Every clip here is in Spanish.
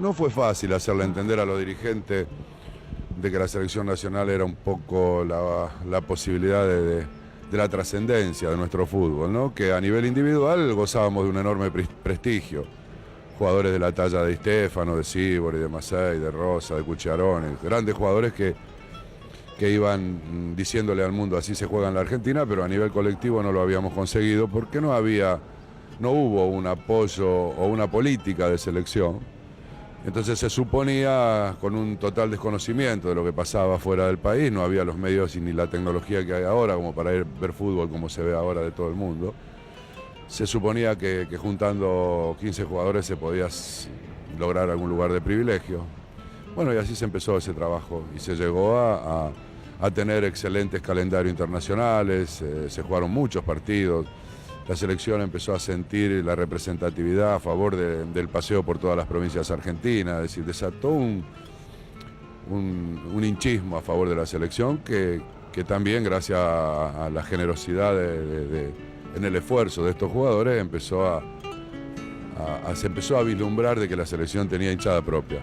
No fue fácil hacerle entender a los dirigentes de que la selección nacional era un poco la posibilidad de la trascendencia de nuestro fútbol, ¿no? Que a nivel individual gozábamos de un enorme prestigio. Jugadores de la talla de Di Stéfano, de Sívori, de Masei, de Rosa, de Cucharone, grandes jugadores que iban diciéndole al mundo así se juega en la Argentina, pero a nivel colectivo no lo habíamos conseguido porque no hubo un apoyo o una política de selección. Entonces se suponía, con un total desconocimiento de lo que pasaba fuera del país, no había los medios y ni la tecnología que hay ahora como para ir ver fútbol como se ve ahora de todo el mundo. Se suponía que juntando 15 jugadores se podía lograr algún lugar de privilegio. Bueno, y así se empezó ese trabajo y se llegó a tener excelentes calendarios internacionales, se jugaron muchos partidos. La selección empezó a sentir la representatividad a favor del paseo por todas las provincias argentinas, es decir, desató un hinchismo a favor de la selección que también, gracias a la generosidad en el esfuerzo de estos jugadores, se empezó a vislumbrar de que la selección tenía hinchada propia.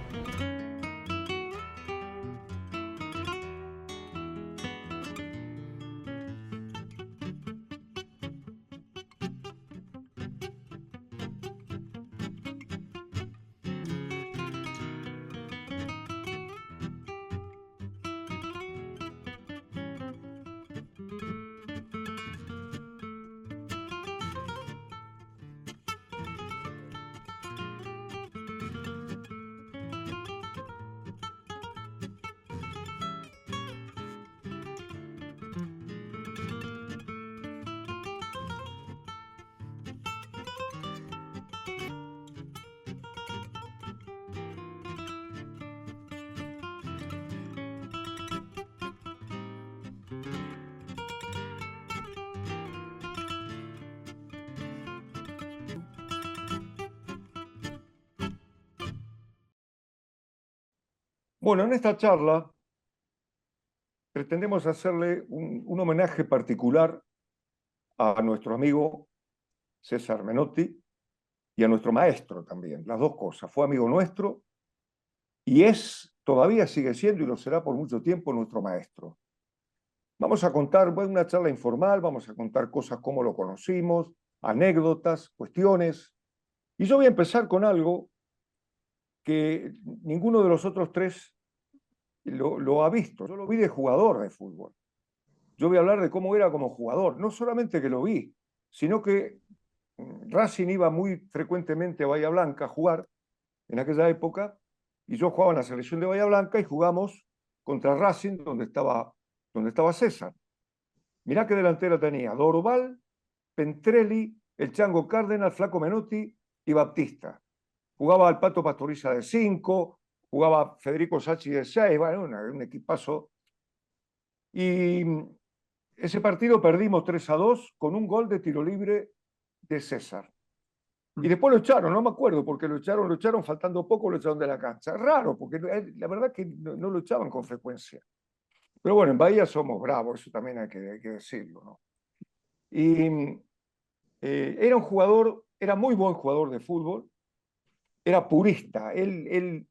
Bueno, en esta charla pretendemos hacerle un homenaje particular a nuestro amigo César Menotti y a nuestro maestro también, las dos cosas. Fue amigo nuestro y todavía sigue siendo y lo será por mucho tiempo nuestro maestro. Vamos a contar, una charla informal, vamos a contar cosas como lo conocimos, anécdotas, cuestiones. Y yo voy a empezar con algo que ninguno de los otros tres lo ha visto. Yo lo vi de jugador de fútbol. Yo voy a hablar de cómo era como jugador. No solamente que lo vi, sino que Racing iba muy frecuentemente a Bahía Blanca a jugar en aquella época, y yo jugaba en la selección de Bahía Blanca y jugamos contra Racing, donde estaba César. Mirá qué delantera tenía: Dorval, Pentrelli, el Chango Cárdenas, Flaco Menotti y Baptista. Jugaba al Pato Pastoriza de 5, jugaba Federico Sacchi de 6, bueno, un equipazo. Y ese partido perdimos 3-2 con un gol de tiro libre de César. Y después lo echaron, no me acuerdo porque lo echaron faltando poco, lo echaron de la cancha. Raro, porque la verdad que no lo echaban con frecuencia. Pero bueno, en Bahía somos bravos, eso también hay que decirlo, ¿no? Y era muy buen jugador de fútbol, era purista, él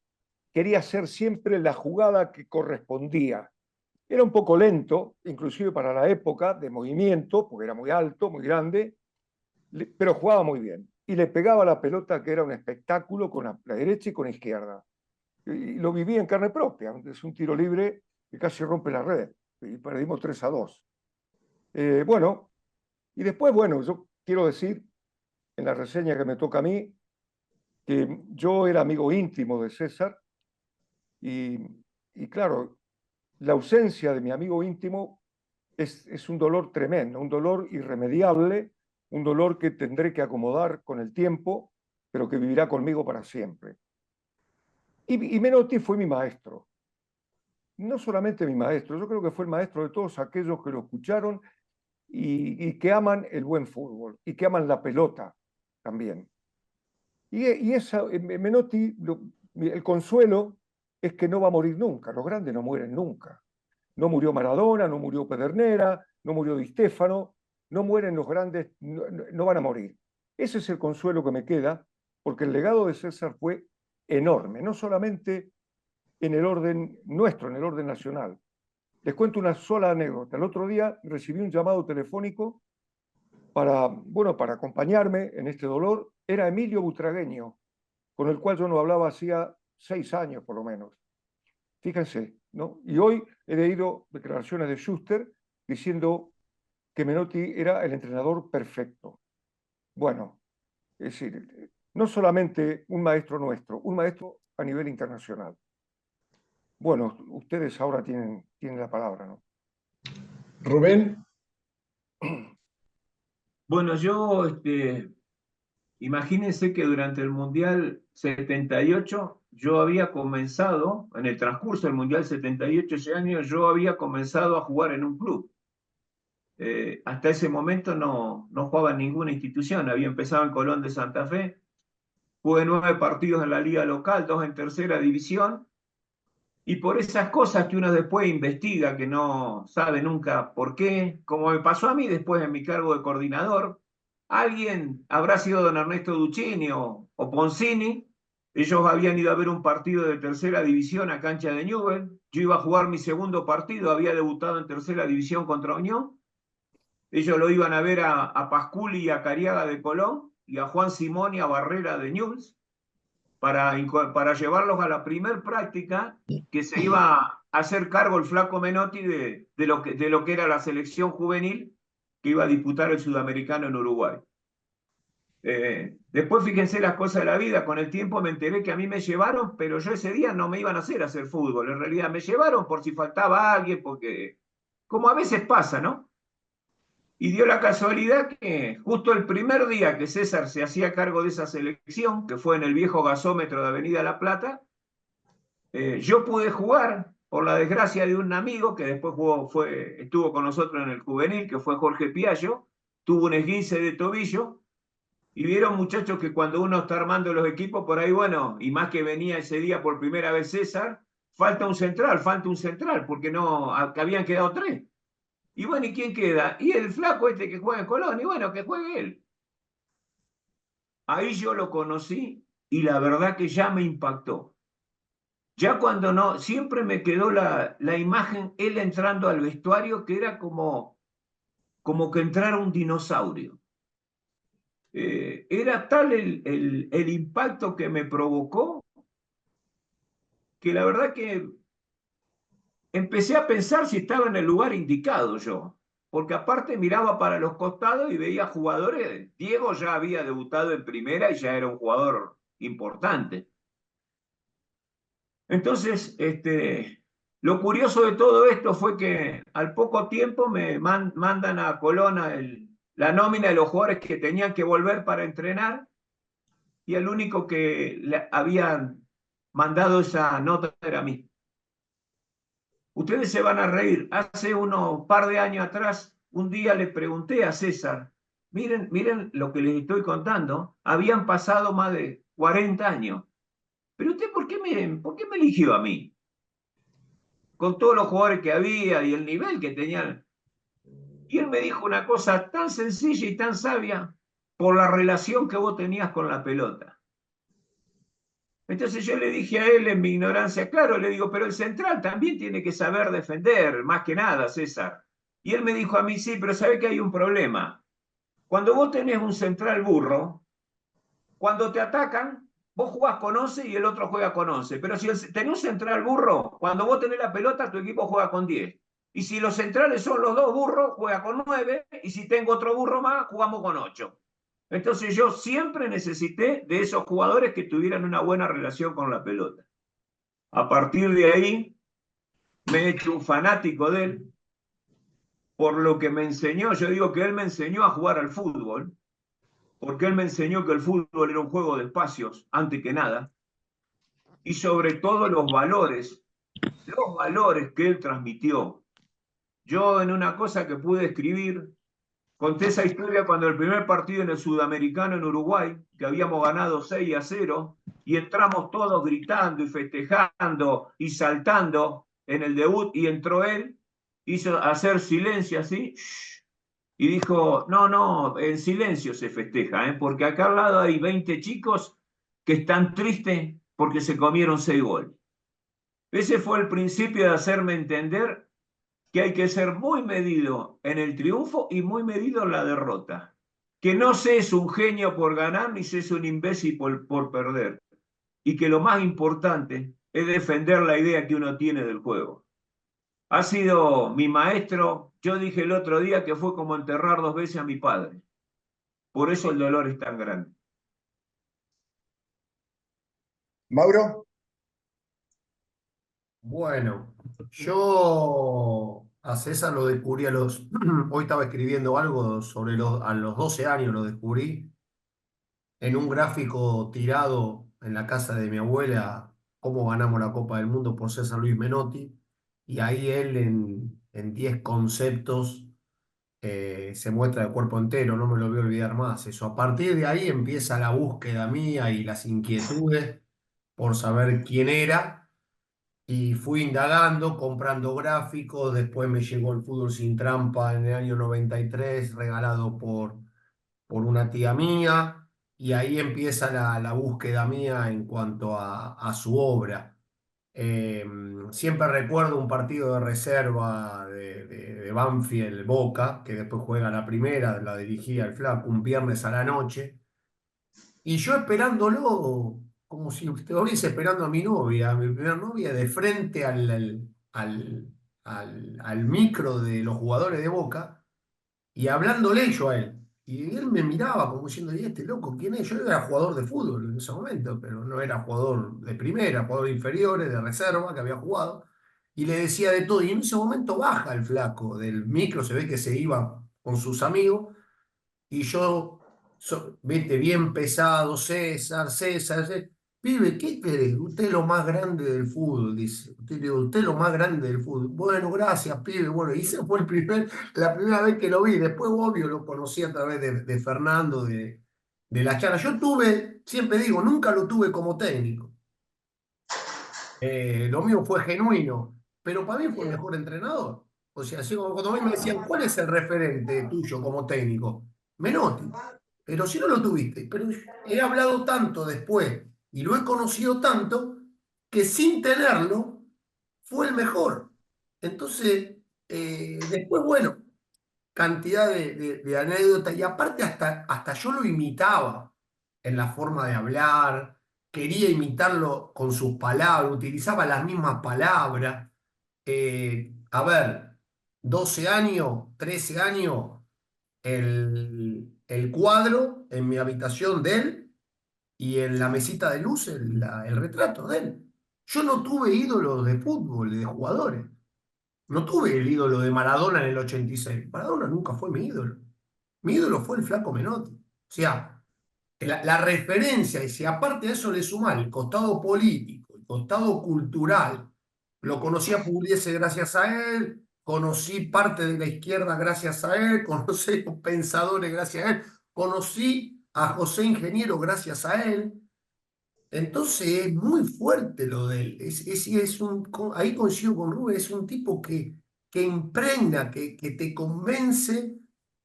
quería hacer siempre la jugada que correspondía. Era un poco lento, inclusive para la época, de movimiento, porque era muy alto, muy grande, pero jugaba muy bien. Y le pegaba la pelota, que era un espectáculo, con la derecha y con la izquierda. Y lo vivía en carne propia. Es un tiro libre que casi rompe la red. Y perdimos 3-2. Bueno, y después, bueno, yo quiero decir, en la reseña que me toca a mí, que yo era amigo íntimo de César. Y, y claro, la ausencia de mi amigo íntimo es un dolor tremendo, un dolor irremediable, un dolor que tendré que acomodar con el tiempo, pero que vivirá conmigo para siempre. Y Menotti fue mi maestro. No solamente mi maestro, yo creo que fue el maestro de todos aquellos que lo escucharon y que aman el buen fútbol y que aman la pelota también. Menotti, el consuelo es que no va a morir nunca, los grandes no mueren nunca. No murió Maradona, no murió Pedernera, no murió Di Stéfano, no mueren los grandes, no van a morir. Ese es el consuelo que me queda, porque el legado de César fue enorme, no solamente en el orden nuestro, en el orden nacional. Les cuento una sola anécdota. El otro día recibí un llamado telefónico para acompañarme en este dolor. Era Emilio Butragueño, con el cual yo no hablaba hacía 6 años por lo menos. Fíjense, ¿no? Y hoy he leído declaraciones de Schuster diciendo que Menotti era el entrenador perfecto. Bueno, es decir, no solamente un maestro nuestro, un maestro a nivel internacional. Bueno, ustedes ahora tienen la palabra, ¿no? Rubén. Bueno, imagínense que durante el Mundial 78 yo había comenzado, en el transcurso del Mundial 78, ese año, yo había comenzado a jugar en un club. Hasta ese momento no jugaba en ninguna institución, había empezado en Colón de Santa Fe, jugué 9 partidos en la liga local, 2 en tercera división, y por esas cosas que uno después investiga, que no sabe nunca por qué, como me pasó a mí después en mi cargo de coordinador, alguien, habrá sido don Ernesto Duccini o Poncini, ellos habían ido a ver un partido de tercera división a cancha de Newell, yo iba a jugar mi segundo partido, había debutado en tercera división contra Unión, ellos lo iban a ver a Pasculi y a Cariaga de Colón, y a Juan Simón y a Barrera de Newell's, para llevarlos a la primer práctica que se iba a hacer cargo el flaco Menotti de lo que era la selección juvenil que iba a disputar el sudamericano en Uruguay. Después fíjense las cosas de la vida, con el tiempo me enteré que a mí me llevaron, pero yo ese día no me iban a hacer fútbol, en realidad me llevaron por si faltaba alguien, porque como a veces pasa, ¿no? Y dio la casualidad que justo el primer día que César se hacía cargo de esa selección, que fue en el viejo gasómetro de Avenida La Plata, yo pude jugar, por la desgracia de un amigo que después estuvo con nosotros en el juvenil, que fue Jorge Piaggio, tuvo un esguince de tobillo, y vieron muchachos que cuando uno está armando los equipos por ahí, bueno, y más que venía ese día por primera vez César, falta un central, porque que habían quedado 3. Y bueno, ¿y quién queda? Y el flaco este que juega en Colón, y bueno, que juegue él. Ahí yo lo conocí y la verdad que ya me impactó. Ya cuando no, siempre me quedó la imagen, él entrando al vestuario, que era como que entrara un dinosaurio. Era tal el impacto que me provocó, que la verdad que empecé a pensar si estaba en el lugar indicado yo, porque aparte miraba para los costados y veía jugadores. Diego ya había debutado en primera y ya era un jugador importante. Entonces, lo curioso de todo esto fue que al poco tiempo me mandan a Colón la nómina de los jugadores que tenían que volver para entrenar, y el único que le habían mandado esa nota era a mí. Ustedes se van a reír. Hace unos par de años atrás, un día le pregunté a César, miren lo que les estoy contando, habían pasado más de 40 años. Pero usted, ¿por qué me eligió a mí? Con todos los jugadores que había y el nivel que tenían. Y él me dijo una cosa tan sencilla y tan sabia, por la relación que vos tenías con la pelota. Entonces yo le dije a él en mi ignorancia, claro, le digo, pero el central también tiene que saber defender, más que nada, César. Y él me dijo a mí, sí, pero ¿sabe que hay un problema? Cuando vos tenés un central burro, cuando te atacan, vos jugás con 11 y el otro juega con 11. Pero si tenés un central burro, cuando vos tenés la pelota, tu equipo juega con 10. Y si los centrales son los 2 burros, juega con 9. Y si tengo otro burro más, jugamos con 8. Entonces yo siempre necesité de esos jugadores que tuvieran una buena relación con la pelota. A partir de ahí me he hecho un fanático de él por lo que me enseñó. Yo digo que él me enseñó a jugar al fútbol, porque él me enseñó que el fútbol era un juego de espacios, antes que nada, y sobre todo los valores que él transmitió. Yo en una cosa que pude escribir, conté esa historia cuando el primer partido en el Sudamericano en Uruguay, que habíamos ganado 6-0, y entramos todos gritando y festejando y saltando en el debut, y entró él, hizo hacer silencio así, y dijo, no, en silencio se festeja, porque acá al lado hay 20 chicos que están tristes porque se comieron 6 goles. Ese fue el principio de hacerme entender que hay que ser muy medido en el triunfo y muy medido en la derrota. Que no se es un genio por ganar ni se es un imbécil por perder. Y que lo más importante es defender la idea que uno tiene del juego. Ha sido mi maestro. Yo dije el otro día que fue como enterrar 2 veces a mi padre. Por eso el dolor es tan grande. Mauro. Bueno, yo a César lo descubrí hoy estaba escribiendo algo sobre a los 12 años lo descubrí en un gráfico tirado en la casa de mi abuela, cómo ganamos la Copa del Mundo por César Luis Menotti, y ahí él en 10 conceptos se muestra de cuerpo entero, no me lo voy a olvidar más. Eso, a partir de ahí empieza la búsqueda mía y las inquietudes por saber quién era. Y fui indagando, comprando gráficos, después me llegó el Fútbol Sin Trampa en el año 93, regalado por una tía mía, y ahí empieza la búsqueda mía en cuanto a su obra. Eh, Siempre recuerdo un partido de reserva de Banfield Boca, que después juega la primera, la dirigía el Flaco, un viernes a la noche. Y yo esperándolo, como si estuviese esperando a mi primera novia, de frente al micro de los jugadores de Boca, y hablándole yo a él. Y él me miraba como diciendo, ¿y este loco quién es? Yo era jugador de fútbol en ese momento, pero no era jugador de primera, jugador de inferiores, de reserva, que había jugado. Y le decía de todo. Y en ese momento baja el flaco del micro, se ve que se iba con sus amigos. Y yo, viste, bien pesado, César. Pibe, ¿qué querés? Usted es lo más grande del fútbol, dice. Usted es lo más grande del fútbol. Bueno, gracias, pibe. Bueno, y ese fue la primera vez que lo vi. Después, obvio, lo conocí a través de Fernando, de la charla. Yo siempre digo, nunca lo tuve como técnico. Lo mío fue genuino, pero para mí fue el mejor entrenador. O sea, así como cuando a mí me decían, ¿cuál es el referente tuyo como técnico? Menotti. Pero si no lo tuviste, pero he hablado tanto después y lo he conocido tanto que sin tenerlo fue el mejor. Entonces, después, bueno, cantidad de anécdotas y aparte hasta yo lo imitaba en la forma de hablar, quería imitarlo con sus palabras, utilizaba las mismas palabras. A ver, 12 años, 13 años, el cuadro en mi habitación de él y en la mesita de luz el retrato de él. Yo no tuve ídolos de fútbol, de jugadores. No tuve el ídolo de Maradona en el 86. Maradona nunca fue mi ídolo. Mi ídolo fue el Flaco Menotti. O sea, la referencia, y si aparte de eso le suma el costado político, el costado cultural, lo conocí a Pugliese gracias a él, conocí parte de la izquierda gracias a él, conocí pensadores gracias a él, conocí a José Ingeniero gracias a él. Entonces es muy fuerte lo de él. Ahí coincido con Rubén, es un tipo que impregna, que te convence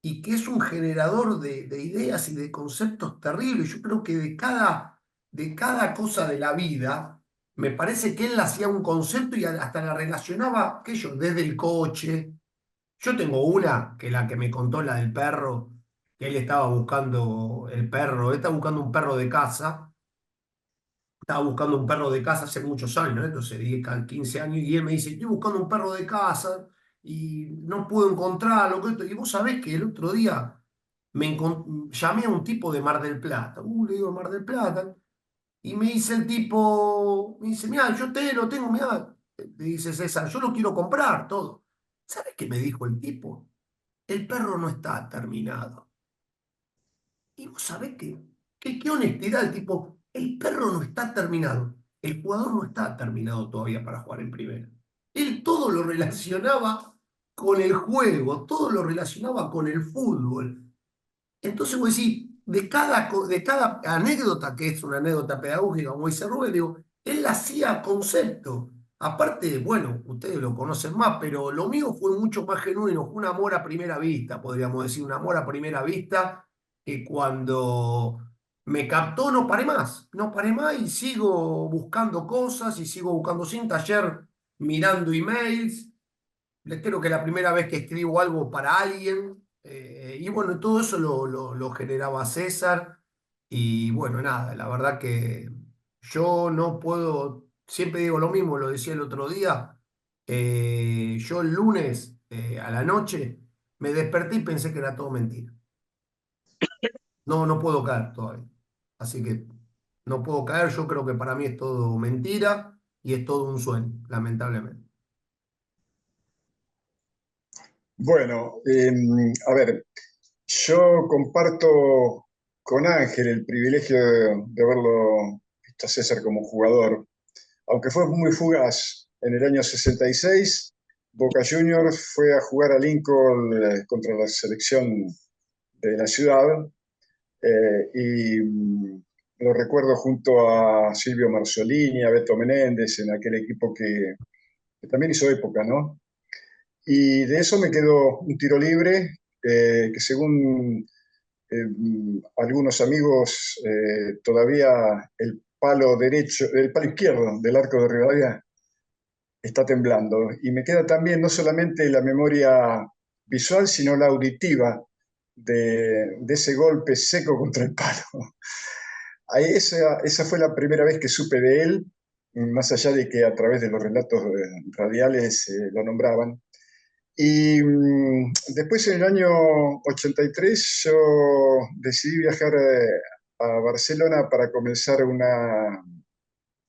y que es un generador de ideas y de conceptos terribles. Yo creo que de cada cosa de la vida, me parece que él hacía un concepto y hasta la relacionaba, qué yo, desde el coche. Yo tengo una, que la que me contó, la del perro, que él estaba buscando él estaba buscando un perro de casa. Estaba buscando un perro de casa hace muchos años, ¿no? Entonces 10, 15 años, y él me dice, estoy buscando un perro de casa y no puedo encontrarlo. Y vos sabés que el otro día llamé a un tipo de Mar del Plata. Le digo Mar del Plata. Y me dice el tipo, me dice, mira, yo lo tengo, mira, me dice César, yo lo quiero comprar todo. ¿Sabés qué me dijo el tipo? El perro no está terminado. Y vos sabés qué honestidad el tipo. El perro no está terminado. El jugador no está terminado todavía para jugar en primera. Él todo lo relacionaba con el juego, todo lo relacionaba con el fútbol. Entonces vos decís, de cada anécdota, que es una anécdota pedagógica, como dice Rubén, digo, él hacía concepto. Aparte, bueno, ustedes lo conocen más, pero lo mío fue mucho más genuino, fue un amor a primera vista, podríamos decir, un amor a primera vista, que cuando me captó, no paré más y sigo buscando cosas y sigo buscando cinta. Ayer mirando emails, creo que es la primera vez que escribo algo para alguien. Y bueno, todo eso lo generaba César. Y bueno, nada, la verdad que yo no puedo, siempre digo lo mismo, lo decía el otro día. Yo el lunes a la noche me desperté y pensé que era todo mentira. No, no puedo caer todavía. Así que no puedo caer. Yo creo que para mí es todo mentira y es todo un sueño, lamentablemente. Bueno, a ver, yo comparto con Ángel el privilegio de haberlo visto a César como jugador, aunque fue muy fugaz. En el año 66, Boca Juniors fue a jugar a Lincoln contra la selección de la ciudad y lo recuerdo junto a Silvio Marzolini, a Beto Menéndez, en aquel equipo que también hizo época, ¿no? Y de eso me quedó un tiro libre que según algunos amigos todavía el palo izquierdo del arco de Rivadavia está temblando. Y me queda también no solamente la memoria visual, sino la auditiva de ese golpe seco contra el palo. Esa fue la primera vez que supe de él, más allá de que a través de los relatos radiales lo nombraban. Y después en el año 83 yo decidí viajar a Barcelona para comenzar una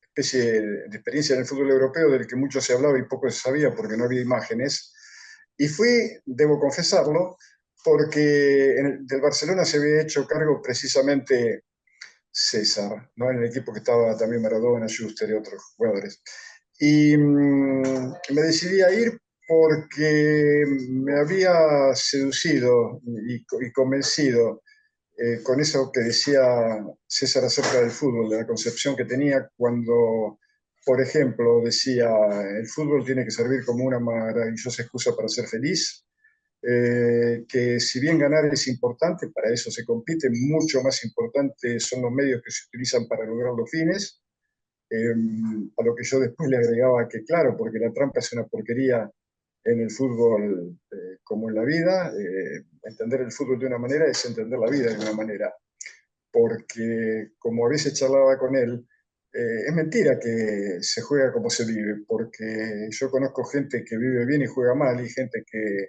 especie de experiencia en el fútbol europeo del que mucho se hablaba y poco se sabía porque no había imágenes. Y fui, debo confesarlo, porque del Barcelona se había hecho cargo precisamente César, ¿no? En el equipo que estaba también Maradona, Schuster y otros jugadores. Y me decidí a ir porque me había seducido y convencido con eso que decía César acerca del fútbol, de la concepción que tenía cuando, por ejemplo, decía, el fútbol tiene que servir como una maravillosa excusa para ser feliz, que si bien ganar es importante, para eso se compite, mucho más importante son los medios que se utilizan para lograr los fines, a lo que yo después le agregaba que claro, porque la trampa es una porquería en el fútbol como en la vida, entender el fútbol de una manera es entender la vida de una manera, porque como a veces charlaba con él, es mentira que se juega como se vive, porque yo conozco gente que vive bien y juega mal y gente que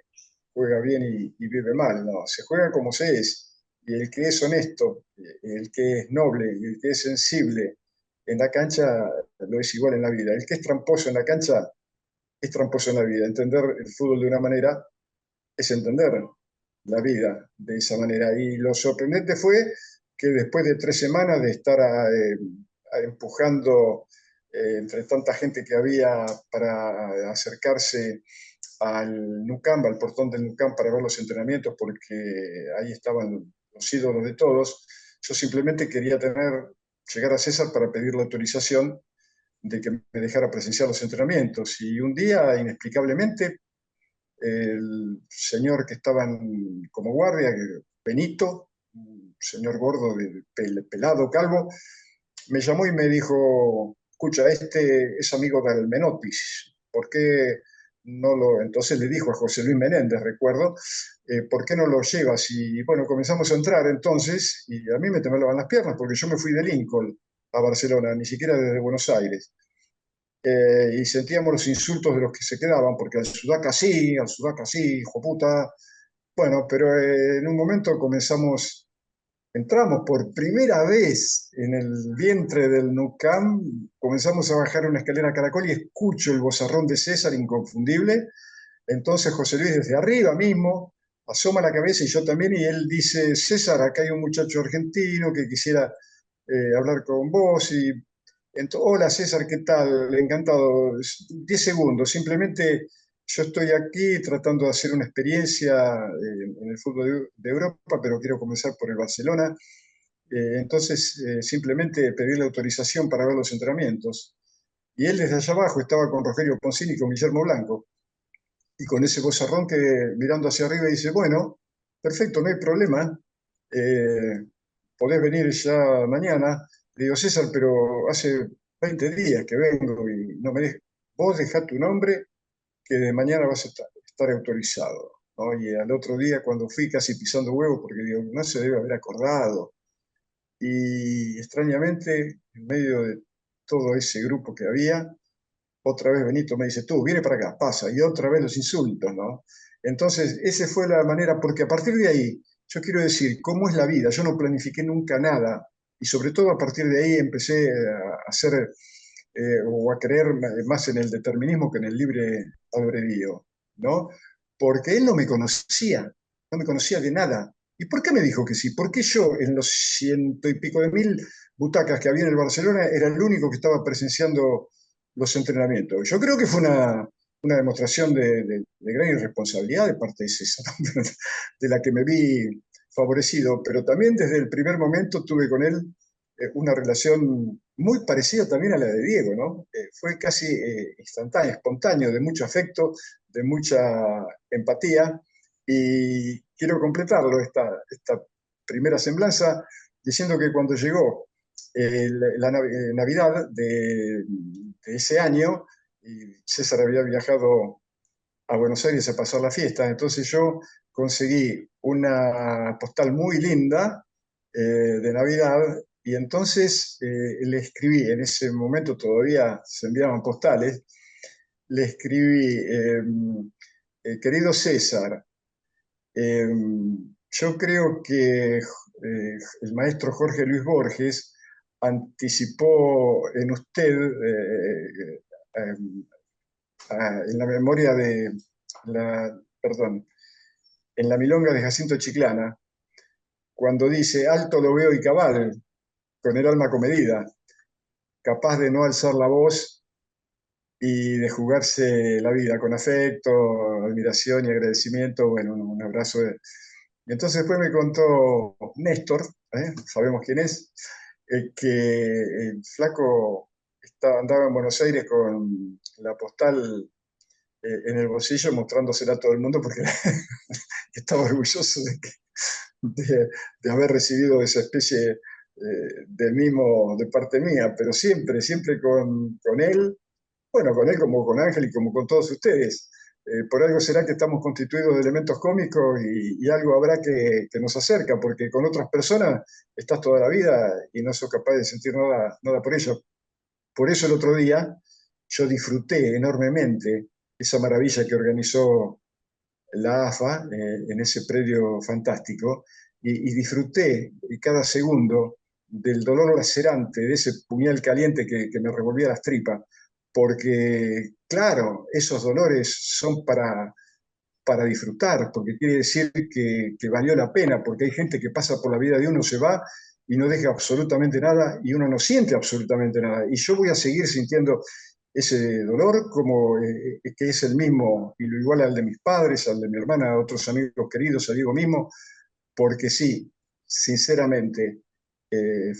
juega bien y vive mal, no, se juega como se es, y el que es honesto, el que es noble y el que es sensible en la cancha lo es igual en la vida, el que es tramposo en la cancha es tramposo en la vida, entender el fútbol de una manera es entender la vida de esa manera. Y lo sorprendente fue que después de 3 semanas de estar empujando entre tanta gente que había para acercarse al NUCAM, al portón del NUCAM para ver los entrenamientos, porque ahí estaban los ídolos de todos, yo simplemente quería llegar a César para pedir la autorización de que me dejara presenciar los entrenamientos. Y un día, inexplicablemente, el señor que estaba como guardia, Benito, un señor gordo, pelado, calvo, me llamó y me dijo, escucha, este es amigo del Menotis, ¿por qué no lo...? Entonces le dijo a José Luis Menéndez, recuerdo, ¿por qué no lo llevas? Y bueno, comenzamos a entrar entonces, y a mí me temblaban las piernas, porque yo me fui de Lincoln a Barcelona, ni siquiera desde Buenos Aires. Y sentíamos los insultos de los que se quedaban, porque al Sudaca sí, hijo puta. Bueno, pero en un momento entramos por primera vez en el vientre del NUCAM, comenzamos a bajar una escalera caracol y escucho el vozarrón de César inconfundible. Entonces José Luis desde arriba mismo asoma la cabeza y yo también, y él dice, César, acá hay un muchacho argentino que quisiera hablar con vos. Y hola César, ¿qué tal? Encantado. 10 segundos, simplemente yo estoy aquí tratando de hacer una experiencia en el fútbol de Europa, pero quiero comenzar por el Barcelona. Entonces, simplemente pedirle autorización para ver los entrenamientos. Y él desde allá abajo estaba con Rogelio Poncini y con Guillermo Blanco. Y con ese vozarrón que mirando hacia arriba dice, bueno, perfecto, no hay problema. ¿podés venir ya mañana? Le digo, César, pero hace 20 días que vengo y no me dejas. Vos dejá tu nombre que de mañana vas a estar autorizado, ¿no? Y al otro día, cuando fui casi pisando huevos, porque digo, no se debe haber acordado. Y extrañamente, en medio de todo ese grupo que había, otra vez Benito me dice, tú, viene para acá, pasa, y otra vez los insultos, ¿no? Entonces, esa fue la manera, porque a partir de ahí, yo quiero decir, ¿cómo es la vida? Yo no planifiqué nunca nada, y sobre todo a partir de ahí empecé a hacer o a creer más en el determinismo que en el libre albedrío, ¿no? Porque él no me conocía de nada. ¿Y por qué me dijo que sí? ¿Por qué yo, en los 100 y pico de mil butacas que había en el Barcelona, era el único que estaba presenciando los entrenamientos? Yo creo que fue una demostración de gran irresponsabilidad de parte de César, de la que me vi favorecido, pero también desde el primer momento tuve con él una relación muy parecida también a la de Diego, ¿no? Fue casi instantáneo, espontáneo, de mucho afecto, de mucha empatía, y quiero completarlo, esta primera semblanza, diciendo que cuando llegó la Navidad de ese año, y César había viajado a Buenos Aires a pasar la fiesta, entonces yo conseguí una postal muy linda de Navidad, y entonces le escribí, en ese momento todavía se enviaban postales, le escribí, querido César, eh, yo creo que el maestro Jorge Luis Borges anticipó en usted, en la memoria de perdón, en la milonga de Jacinto Chiclana, cuando dice, alto lo veo y cabal, con el alma comedida, capaz de no alzar la voz y de jugarse la vida con afecto, admiración y agradecimiento. Bueno, un abrazo. Y entonces después me contó Néstor, sabemos quién es, que el flaco andaba en Buenos Aires con la postal en el bolsillo mostrándosela a todo el mundo porque estaba orgulloso de haber recibido esa especie de mimo de parte mía, pero siempre con él, bueno, con él como con Ángel y como con todos ustedes. Por algo será que estamos constituidos de elementos cómicos y algo habrá que nos acerca, porque con otras personas estás toda la vida y no sos capaz de sentir nada por ello. Por eso el otro día yo disfruté enormemente esa maravilla que organizó la AFA en ese predio fantástico y disfruté cada segundo del dolor lacerante, de ese puñal caliente que me revolvía las tripas, porque claro, esos dolores son para disfrutar, porque quiere decir que valió la pena, porque hay gente que pasa por la vida de uno, se va y no deja absolutamente nada y uno no siente absolutamente nada. Y yo voy a seguir sintiendo ese dolor como que es el mismo y lo igual al de mis padres, al de mi hermana, a otros amigos queridos, a Diego mismo, porque sí, sinceramente,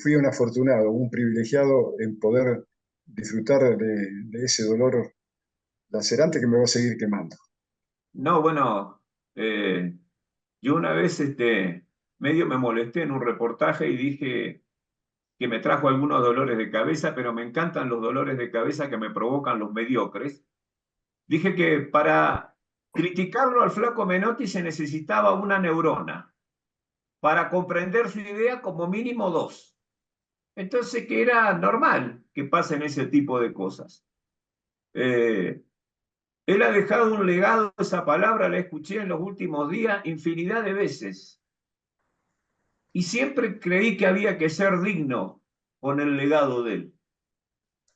fui un afortunado, un privilegiado en poder disfrutar de ese dolor lacerante que me va a seguir quemando. No, bueno, yo una vez medio me molesté en un reportaje y dije que me trajo algunos dolores de cabeza, pero me encantan los dolores de cabeza que me provocan los mediocres. Dije que para criticarlo al flaco Menotti se necesitaba una neurona, para comprender su idea como mínimo dos. Entonces que era normal que pasen ese tipo de cosas. Él ha dejado un legado, esa palabra la escuché en los últimos días infinidad de veces. Y siempre creí que había que ser digno con el legado de él.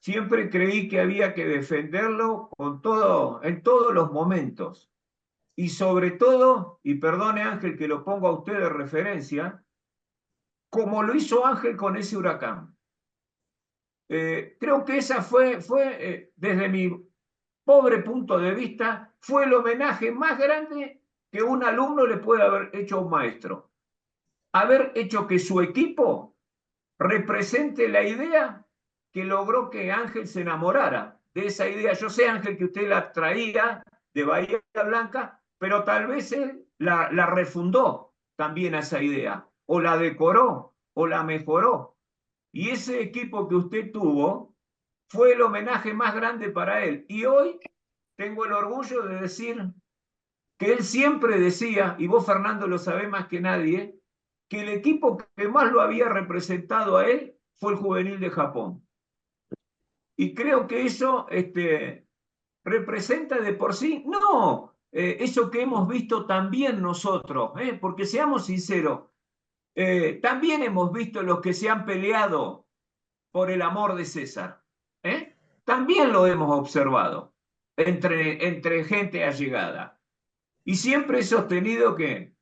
Siempre creí que había que defenderlo con todo, en todos los momentos. Y sobre todo, y perdone Ángel que lo pongo a usted de referencia, como lo hizo Ángel con ese Huracán. Creo que esa fue desde mi pobre punto de vista, fue el homenaje más grande que un alumno le puede haber hecho a un maestro. Haber hecho que su equipo represente la idea que logró que Ángel se enamorara de esa idea. Yo sé, Ángel, que usted la traía de Bahía Blanca, pero tal vez él la refundó también a esa idea, o la decoró, o la mejoró. Y ese equipo que usted tuvo fue el homenaje más grande para él. Y hoy tengo el orgullo de decir que él siempre decía, y vos Fernando lo sabés más que nadie, que el equipo que más lo había representado a él fue el Juvenil de Japón. Y creo que eso representa de por sí, no, eso que hemos visto también nosotros, porque seamos sinceros, también hemos visto los que se han peleado por el amor de César. También lo hemos observado entre gente allegada. Y siempre he sostenido que,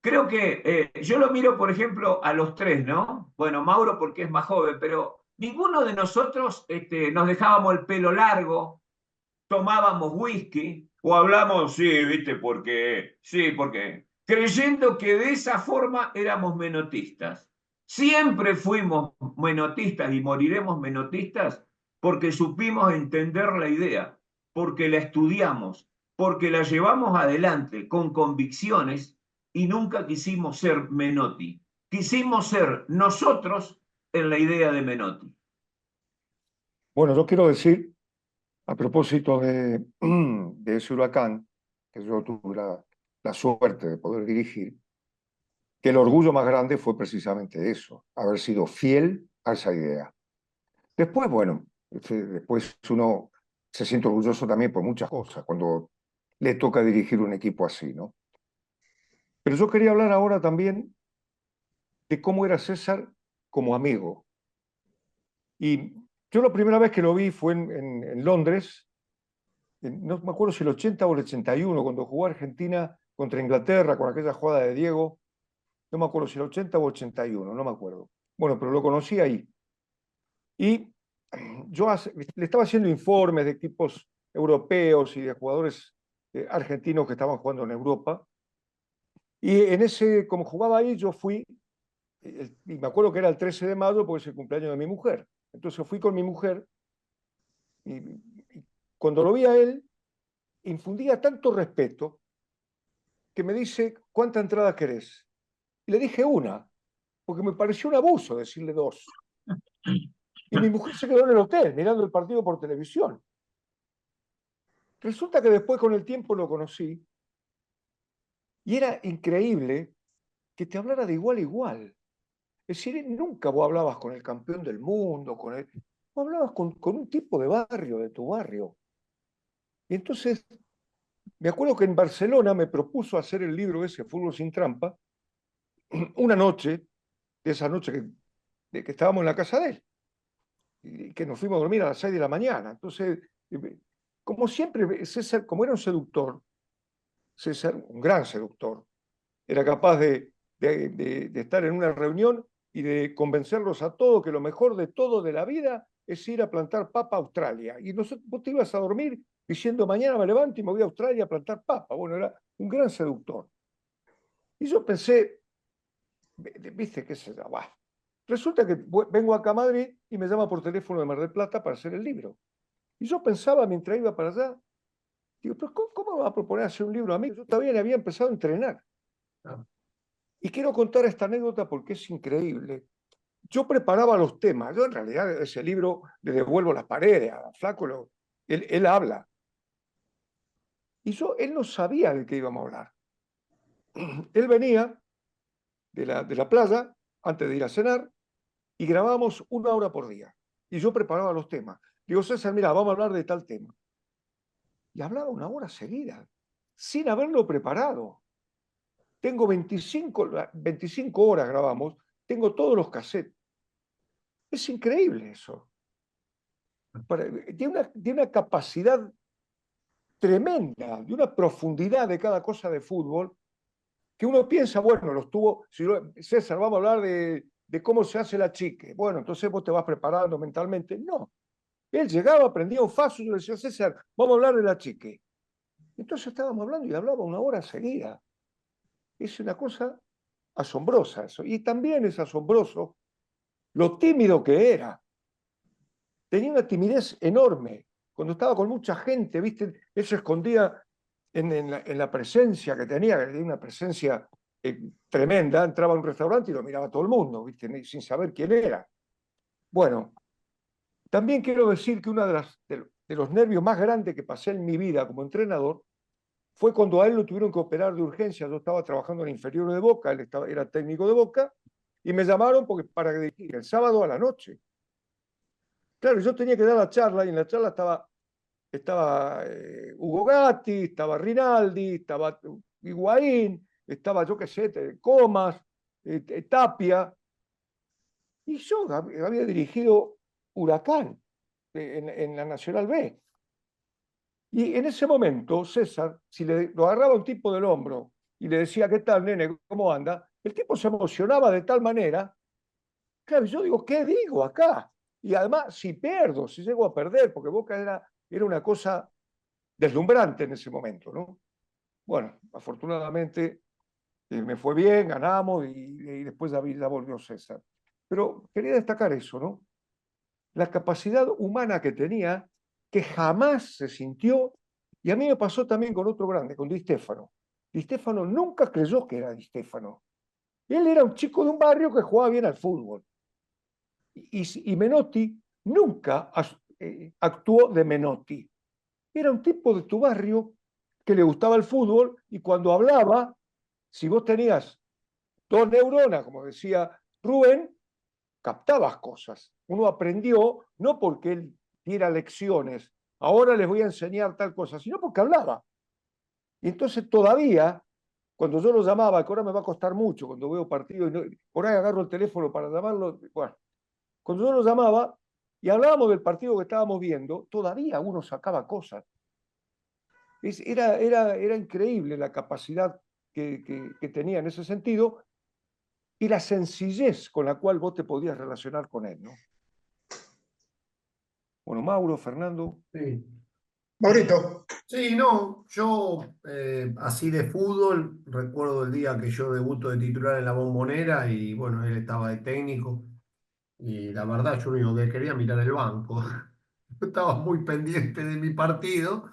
creo que yo lo miro, por ejemplo, a los tres, ¿no? Bueno, Mauro porque es más joven, pero ninguno de nosotros nos dejábamos el pelo largo, tomábamos whisky o hablamos, sí, viste, porque, creyendo que de esa forma éramos menotistas. Siempre fuimos menotistas y moriremos menotistas porque supimos entender la idea, porque la estudiamos, porque la llevamos adelante con convicciones y nunca quisimos ser Menotti. Quisimos ser nosotros en la idea de Menotti. Bueno, yo quiero decir, a propósito de ese Huracán, que yo tuve la suerte de poder dirigir, que el orgullo más grande fue precisamente eso, haber sido fiel a esa idea. Después, bueno, después uno se siente orgulloso también por muchas cosas cuando le toca dirigir un equipo así, ¿no? Pero yo quería hablar ahora también de cómo era César como amigo. Y yo la primera vez que lo vi fue en Londres, no me acuerdo si el 80 o el 81, cuando jugó Argentina contra Inglaterra con aquella jugada de Diego. No me acuerdo si el 80 o 81, no me acuerdo. Bueno, pero lo conocí ahí. Y yo le estaba haciendo informes de equipos europeos y de jugadores argentinos que estaban jugando en Europa. Y en ese, como jugaba ahí, yo fui, y me acuerdo que era el 13 de mayo porque es el cumpleaños de mi mujer. Entonces fui con mi mujer y cuando lo vi a él, infundía tanto respeto que me dice, ¿cuánta entrada querés? Y le dije una, porque me pareció un abuso decirle dos. Y mi mujer se quedó en el hotel mirando el partido por televisión. Resulta que después con el tiempo lo conocí y era increíble que te hablara de igual a igual. Es decir, nunca vos hablabas con el campeón del mundo, vos hablabas con un tipo de barrio, de tu barrio. Y entonces, me acuerdo que en Barcelona me propuso hacer el libro ese, Fútbol sin trampa, una noche, de esa noche que estábamos en la casa de él, y que nos fuimos a dormir a las 6 de la mañana. Entonces, como siempre, César, como era un seductor, César, un gran seductor, era capaz de estar en una reunión y de convencerlos a todos que lo mejor de todo de la vida es ir a plantar papa a Australia. Y vos te ibas a dormir diciendo, mañana me levanto y me voy a Australia a plantar papa. Bueno, era un gran seductor. Y yo pensé, viste, qué sé yo, bah. Resulta que vengo acá a Madrid y me llama por teléfono de Mar del Plata para hacer el libro. Y yo pensaba mientras iba para allá, digo, pero ¿cómo me va a proponer hacer un libro a mí? Yo todavía le había empezado a entrenar. Y quiero contar esta anécdota porque es increíble. Yo preparaba los temas. Yo en realidad ese libro le devuelvo las paredes a Flaco. Él habla. Y él no sabía de qué íbamos a hablar. Él venía de la playa antes de ir a cenar y grabábamos 1 hora por día. Y yo preparaba los temas. Digo, César, mira, vamos a hablar de tal tema. Y hablaba 1 hora seguida, sin haberlo preparado. Tengo 25 horas grabamos, tengo todos los cassettes. Es increíble eso. Tiene una capacidad tremenda, de una profundidad de cada cosa de fútbol, que uno piensa, bueno, César, vamos a hablar de cómo se hace la chique. Bueno, entonces vos te vas preparando mentalmente. No. Él llegaba, prendía un faso y yo le decía, César, vamos a hablar de la chique. Entonces estábamos hablando y hablaba 1 hora seguida. Es una cosa asombrosa eso. Y también es asombroso lo tímido que era. Tenía una timidez enorme. Cuando estaba con mucha gente, ¿viste? Él se escondía en la presencia que tenía una presencia tremenda, entraba a un restaurante y lo miraba todo el mundo, ¿viste? Sin saber quién era. Bueno, también quiero decir que uno de los nervios más grandes que pasé en mi vida como entrenador fue cuando a él lo tuvieron que operar de urgencia. Yo estaba trabajando en inferior de Boca, él era técnico de Boca, y me llamaron para dirigir el sábado a la noche. Claro, yo tenía que dar la charla, y en la charla estaba Hugo Gatti, estaba Rinaldi, estaba Higuaín, estaba, yo qué sé, Comas, Tapia, y yo había dirigido Huracán en la Nacional B. Y en ese momento, César, si lo agarraba un tipo del hombro y le decía, ¿qué tal, nene? ¿Cómo anda? El tipo se emocionaba de tal manera, claro, yo digo, ¿qué digo acá? Y además, si pierdo, si llego a perder, porque Boca era una cosa deslumbrante en ese momento, ¿no? Bueno, afortunadamente me fue bien, ganamos y después ya volvió César. Pero quería destacar eso, ¿no? La capacidad humana que tenía, que jamás se sintió, y a mí me pasó también con otro grande, con Di Stéfano. Di Stéfano nunca creyó que era Di Stéfano. Él era un chico de un barrio que jugaba bien al fútbol. Y Menotti nunca actuó de Menotti. Era un tipo de tu barrio que le gustaba el fútbol y cuando hablaba, si vos tenías 2 neuronas, como decía Rubén, captabas cosas. Uno aprendió, no porque él diera lecciones, ahora les voy a enseñar tal cosa, sino porque hablaba. Y entonces todavía, cuando yo lo llamaba, que ahora me va a costar mucho, cuando veo partido, y no, por ahí agarro el teléfono para llamarlo, bueno, cuando yo lo llamaba y hablábamos del partido que estábamos viendo, todavía uno sacaba cosas. Era increíble la capacidad que tenía en ese sentido y la sencillez con la cual vos te podías relacionar con él, ¿no? Bueno, Mauro, Fernando. Sí. Maurito. Sí, no, yo así de fútbol, recuerdo el día que yo debuto de titular en la Bombonera y bueno, él estaba de técnico y la verdad yo lo único que quería mirar el banco. Yo estaba muy pendiente de mi partido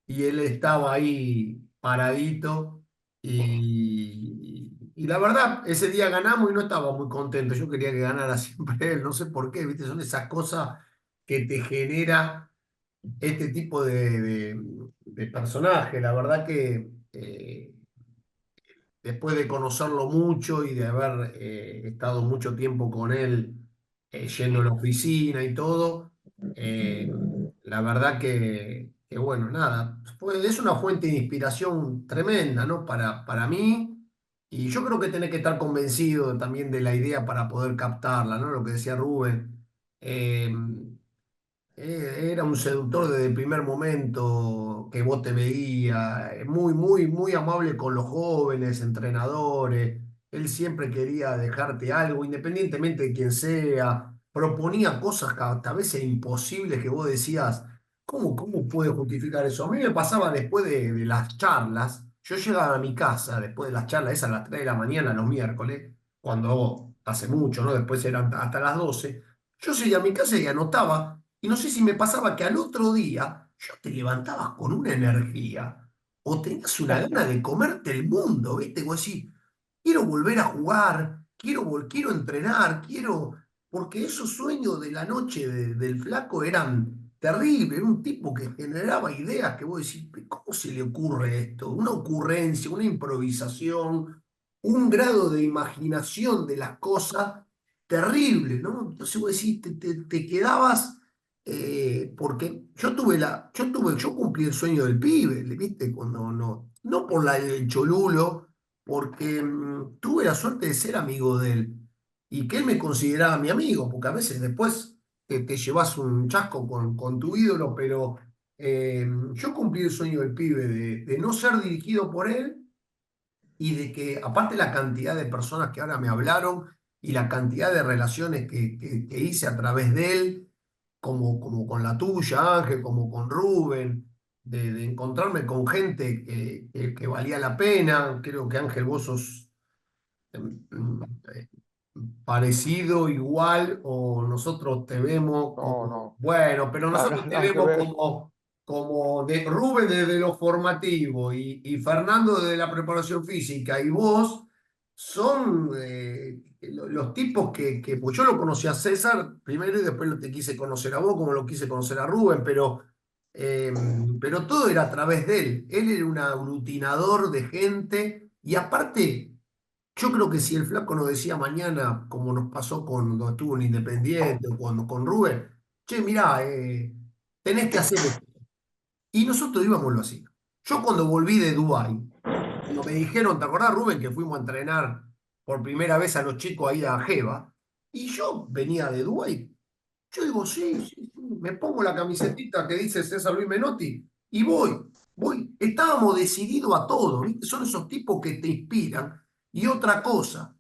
y él estaba ahí paradito y la verdad ese día ganamos y no estaba muy contento, yo quería que ganara siempre él, no sé por qué, ¿viste? Son esas cosas que te genera este tipo de personaje. La verdad que después de conocerlo mucho y de haber estado mucho tiempo con él yendo a la oficina y todo, eh, la verdad que, bueno, nada, es una fuente de inspiración tremenda, ¿no? Para mí. Y yo creo que tenés que estar convencido también de la idea para poder captarla, ¿no? Lo que decía Rubén. Eh, Era un seductor desde el primer momento que vos te veía, muy, muy, muy amable con los jóvenes, entrenadores. Él siempre quería dejarte algo, independientemente de quién sea. Proponía cosas que hasta a veces imposibles que vos decías, ¿cómo puede justificar eso? A mí me pasaba después de las charlas. Yo llegaba a mi casa después de las charlas, esas a las 3 de la mañana los miércoles, cuando hace mucho, ¿no? Después eran hasta las 12. Yo seguía a mi casa y anotaba. Y no sé si me pasaba que al otro día yo te levantabas con una energía o tenías una gana de comerte el mundo, ¿viste? Vos decís, quiero volver a jugar, quiero entrenar, porque esos sueños de la noche del flaco eran terribles, era un tipo que generaba ideas que vos decís, ¿cómo se le ocurre esto? Una ocurrencia, una improvisación, un grado de imaginación de las cosas terrible, ¿no? Entonces vos decís, te quedabas porque yo cumplí el sueño del pibe, ¿viste? Cuando no por el cholulo, porque tuve la suerte de ser amigo de él y que él me consideraba mi amigo, porque a veces después te llevas un chasco con tu ídolo, pero yo cumplí el sueño del pibe de no ser dirigido por él y de que, aparte la cantidad de personas que ahora me hablaron y la cantidad de relaciones que hice a través de él, como con la tuya, Ángel, como con Rubén, de encontrarme con gente que valía la pena. Creo que Ángel, vos sos eh, parecido, igual, o nosotros te vemos No, como, no, bueno, pero nada, nosotros te nada que vemos ver. como de Rubén desde lo formativo y Fernando desde la preparación física y vos son los tipos pues yo lo conocí a César primero y después te quise conocer a vos, como lo quise conocer a Rubén, eh, pero todo era a través de él. Él era un aglutinador de gente y aparte, yo creo que si el flaco nos decía mañana, como nos pasó cuando estuvo en Independiente o con Rubén, che, mirá, tenés que hacer esto. Y nosotros íbamos lo así. Yo cuando volví de Dubái, cuando me dijeron, ¿te acordás, Rubén, que fuimos a entrenar por primera vez a los chicos ahí a Jeva? Y yo venía de Dubái. Yo digo, sí, sí, sí, me pongo la camisetita que dice César Luis Menotti y voy. Estábamos decididos a todo, ¿viste? Son esos tipos que te inspiran. Y otra cosa,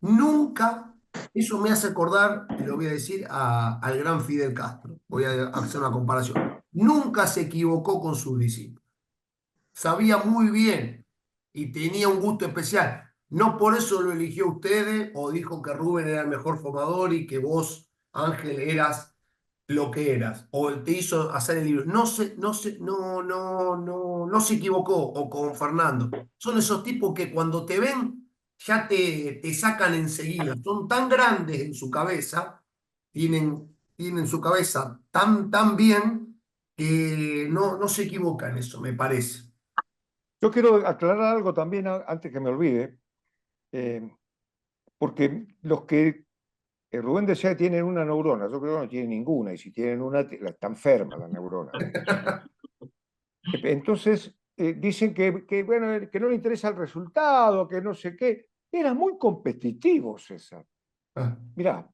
nunca, eso me hace acordar, y lo voy a decir, al gran Fidel Castro. Voy a hacer una comparación. Nunca se equivocó con sus discípulos. Sabía muy bien y tenía un gusto especial. No por eso lo eligió a ustedes o dijo que Rubén era el mejor formador y que vos, Ángel, eras lo que eras, o te hizo hacer el libro. No se equivocó, o con Fernando. Son esos tipos que cuando te ven ya te sacan enseguida. Son tan grandes en su cabeza, tienen su cabeza tan bien que no se equivocan, eso me parece. Yo quiero aclarar algo también antes que me olvide, porque los que Rubén decía que tienen una neurona, yo creo que no tienen ninguna, y si tienen una, está enferma la neurona. Entonces, dicen bueno, que no le interesa el resultado, que no sé qué. Era muy competitivo, César. Ah, Mirá,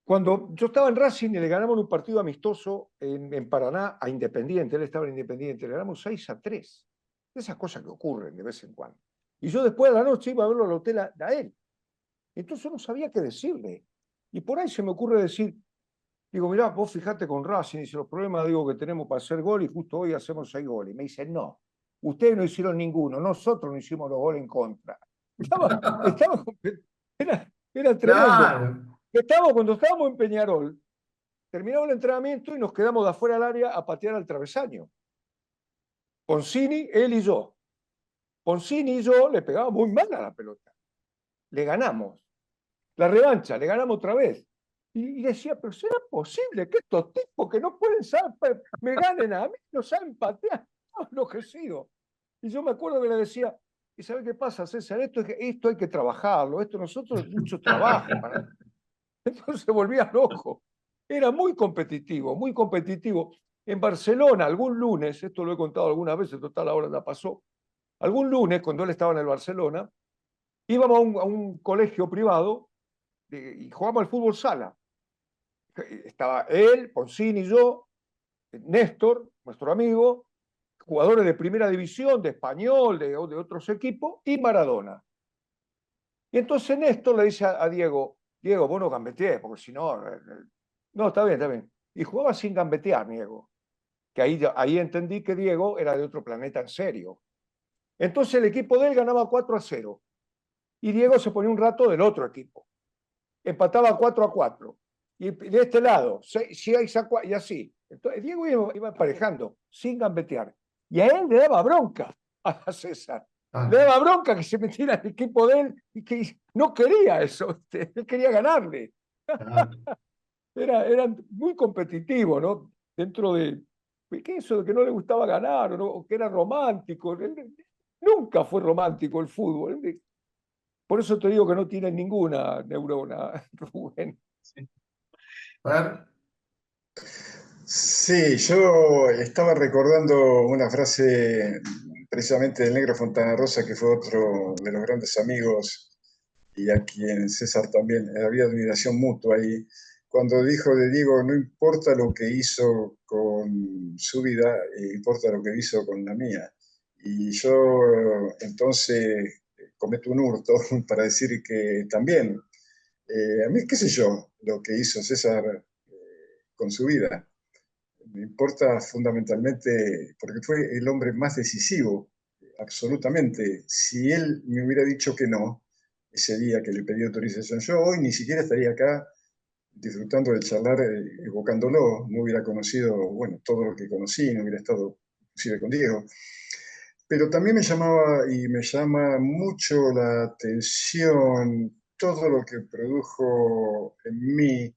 cuando yo estaba en Racing y le ganamos un partido amistoso en Paraná a Independiente, él estaba en Independiente, le ganamos 6-3. Esas cosas que ocurren de vez en cuando. Y yo después de la noche iba a verlo al hotel a él. Entonces yo no sabía qué decirle. Y por ahí se me ocurre decir, digo, mirá, vos fijate con Racing, dice, los problemas digo, que tenemos para hacer gol y justo hoy hacemos 6 goles. Y me dice, no, ustedes no hicieron ninguno, nosotros no hicimos los goles en contra. Estaba era tremendo. claro. Cuando estábamos en Peñarol, terminamos el entrenamiento y nos quedamos de afuera del área a patear al travesaño. Poncini, él y yo. Poncini y yo le pegábamos muy mal a la pelota. Le ganamos. La revancha, le ganamos otra vez. Y decía, pero ¿será posible que estos tipos que no pueden saber, me ganen a mí, no saben patear? No, enloquecido. Y yo me acuerdo que le decía, ¿y sabe qué pasa, César? Esto hay que trabajarlo, esto nosotros mucho trabajo. Entonces se volvía loco. Era muy competitivo, muy competitivo. En Barcelona, algún lunes, esto lo he contado algunas veces, total ahora ya pasó, algún lunes, cuando él estaba en el Barcelona, íbamos a un colegio privado y jugábamos al fútbol sala. Estaba él, Poncini y yo, Néstor, nuestro amigo, jugadores de primera división, de Español, de otros equipos, y Maradona. Y entonces Néstor le dice a Diego, Diego, vos no gambeteés, porque si no... No, está bien, está bien. Y jugaba sin gambetear, Diego. Que ahí entendí que Diego era de otro planeta en serio. Entonces el equipo de él ganaba 4-0. Y Diego se ponía un rato del otro equipo. Empataba 4-4. Y de este lado, 6-4, y así. Entonces Diego iba emparejando, sin gambetear. Y a él le daba bronca a César. Le daba bronca que se metiera en el equipo de él y que no quería eso. Él quería ganarle. Era muy competitivo, ¿no? Dentro de que eso de que no le gustaba ganar o que era romántico. Nunca fue romántico el fútbol. Por eso te digo que no tiene ninguna neurona, Rubén. A ver, Sí, yo estaba recordando una frase precisamente del Negro Fontana Rosa, que fue otro de los grandes amigos y a quien César también había admiración mutua ahí, cuando dijo de Diego, no importa lo que hizo con su vida, importa lo que hizo con la mía. Y yo entonces cometo un hurto para decir que también, a mí qué sé yo, lo que hizo César con su vida. Me importa fundamentalmente porque fue el hombre más decisivo, absolutamente. Si él me hubiera dicho que no, ese día que le pedí autorización, yo hoy ni siquiera estaría acá disfrutando de charlar, evocándolo, no hubiera conocido, bueno, todo lo que conocí, no hubiera estado inclusive con Diego. pero también me llamaba y me llama mucho la atención todo lo que produjo en mí,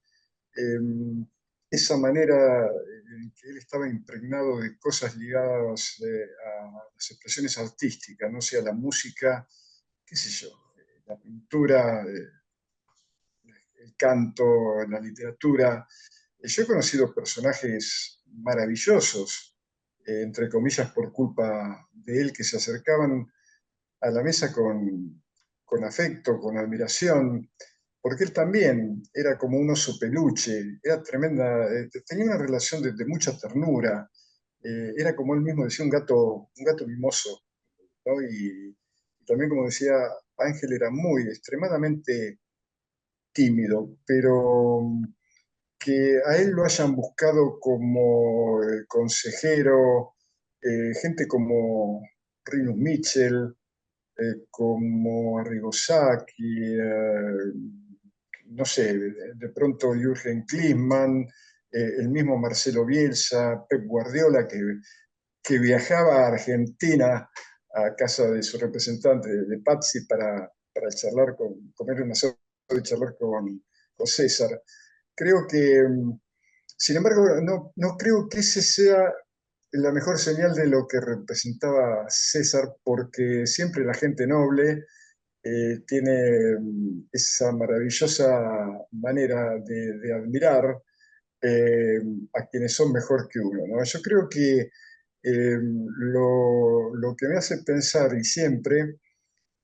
em, esa manera en que él estaba impregnado de cosas ligadas a las expresiones artísticas, no sea la música, qué sé yo, la pintura, el canto, la literatura. Yo he conocido personajes maravillosos, entre comillas, por culpa de él, que se acercaban a la mesa con afecto, con admiración, porque él también era como un oso peluche, era tremenda, tenía una relación de mucha ternura, era como él mismo decía, un gato mimoso, ¿no? Y también, como decía Ángel, era muy, extremadamente tímido, pero que a él lo hayan buscado como consejero, gente como Rinus Mitchell, como Arrigo Sacchi, no sé, de pronto Jürgen Klinsmann, el mismo Marcelo Bielsa, Pep Guardiola, que viajaba a Argentina a casa de su representante de Pazzi para charlar comer un asado y charlar con César. Creo que, sin embargo, no creo que ese sea la mejor señal de lo que representaba César, porque siempre la gente noble tiene esa maravillosa manera de admirar eh, a quienes son mejor que uno, ¿no? Yo creo que lo que me hace pensar y siempre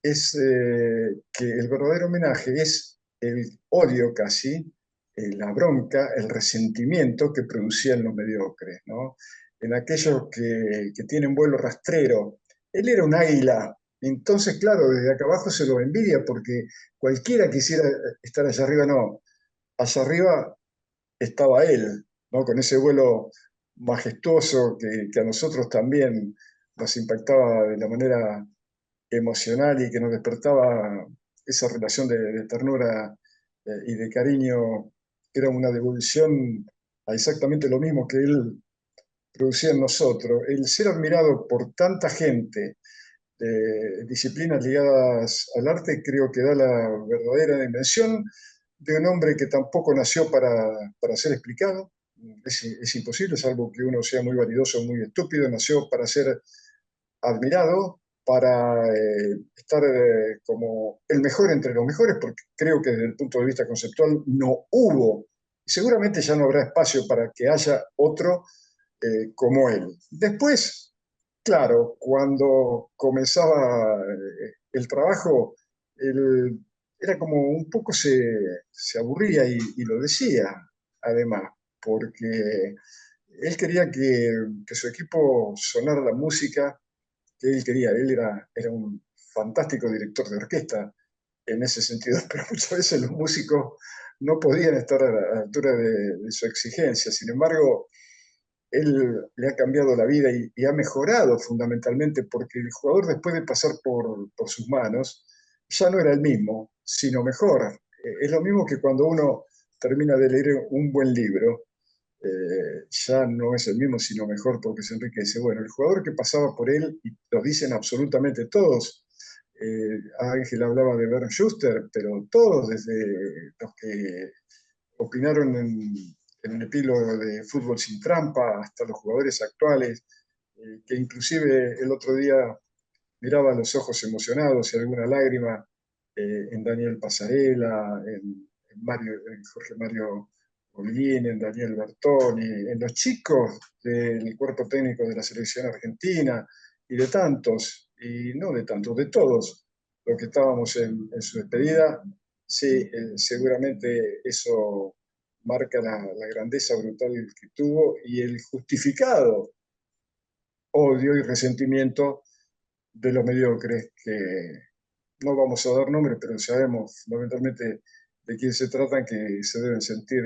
es que el verdadero homenaje es el odio casi, la bronca, el resentimiento que producían los mediocres, ¿no? En aquellos que tienen vuelo rastrero. Él era un águila, entonces, claro, desde acá abajo se lo envidia porque cualquiera quisiera estar allá arriba, no. Allá arriba estaba él, ¿no? Con ese vuelo majestuoso que a nosotros también nos impactaba de la manera emocional y que nos despertaba esa relación de ternura y de cariño, era una devolución a exactamente lo mismo que él producía en nosotros. El ser admirado por tanta gente, disciplinas ligadas al arte, creo que da la verdadera dimensión de un hombre que tampoco nació para ser explicado. Es imposible, salvo que uno sea muy vanidoso, muy estúpido, nació para ser admirado, para estar como el mejor entre los mejores, porque creo que desde el punto de vista conceptual no hubo, y seguramente ya no habrá espacio para que haya otro como él. Después, claro, cuando comenzaba el trabajo, él era como un poco se aburría y lo decía, además, porque él quería que su equipo sonara la música que él quería. Él era un fantástico director de orquesta en ese sentido, pero muchas veces los músicos no podían estar a la altura de su exigencia. Sin embargo, él le ha cambiado la vida y ha mejorado fundamentalmente porque el jugador después de pasar por sus manos ya no era el mismo, sino mejor. Es lo mismo que cuando uno termina de leer un buen libro, ya no es el mismo, sino mejor porque se enriquece. Bueno, el jugador que pasaba por él, y lo dicen absolutamente todos, Ángel hablaba de Bernd Schuster, pero todos, desde los que opinaron en el epílogo de Fútbol sin trampa hasta los jugadores actuales, que inclusive el otro día miraba los ojos emocionados y alguna lágrima en Daniel Pasarela, en Jorge Mario Olguín, en Daniel Bertoni, en los chicos del cuerpo técnico de la selección argentina y de tantos, y no de tantos, de todos los que estábamos en su despedida. Sí, seguramente eso marca la grandeza brutal que tuvo y el justificado odio y resentimiento de los mediocres, que no vamos a dar nombres, pero sabemos fundamentalmente de quién se tratan, que se deben sentir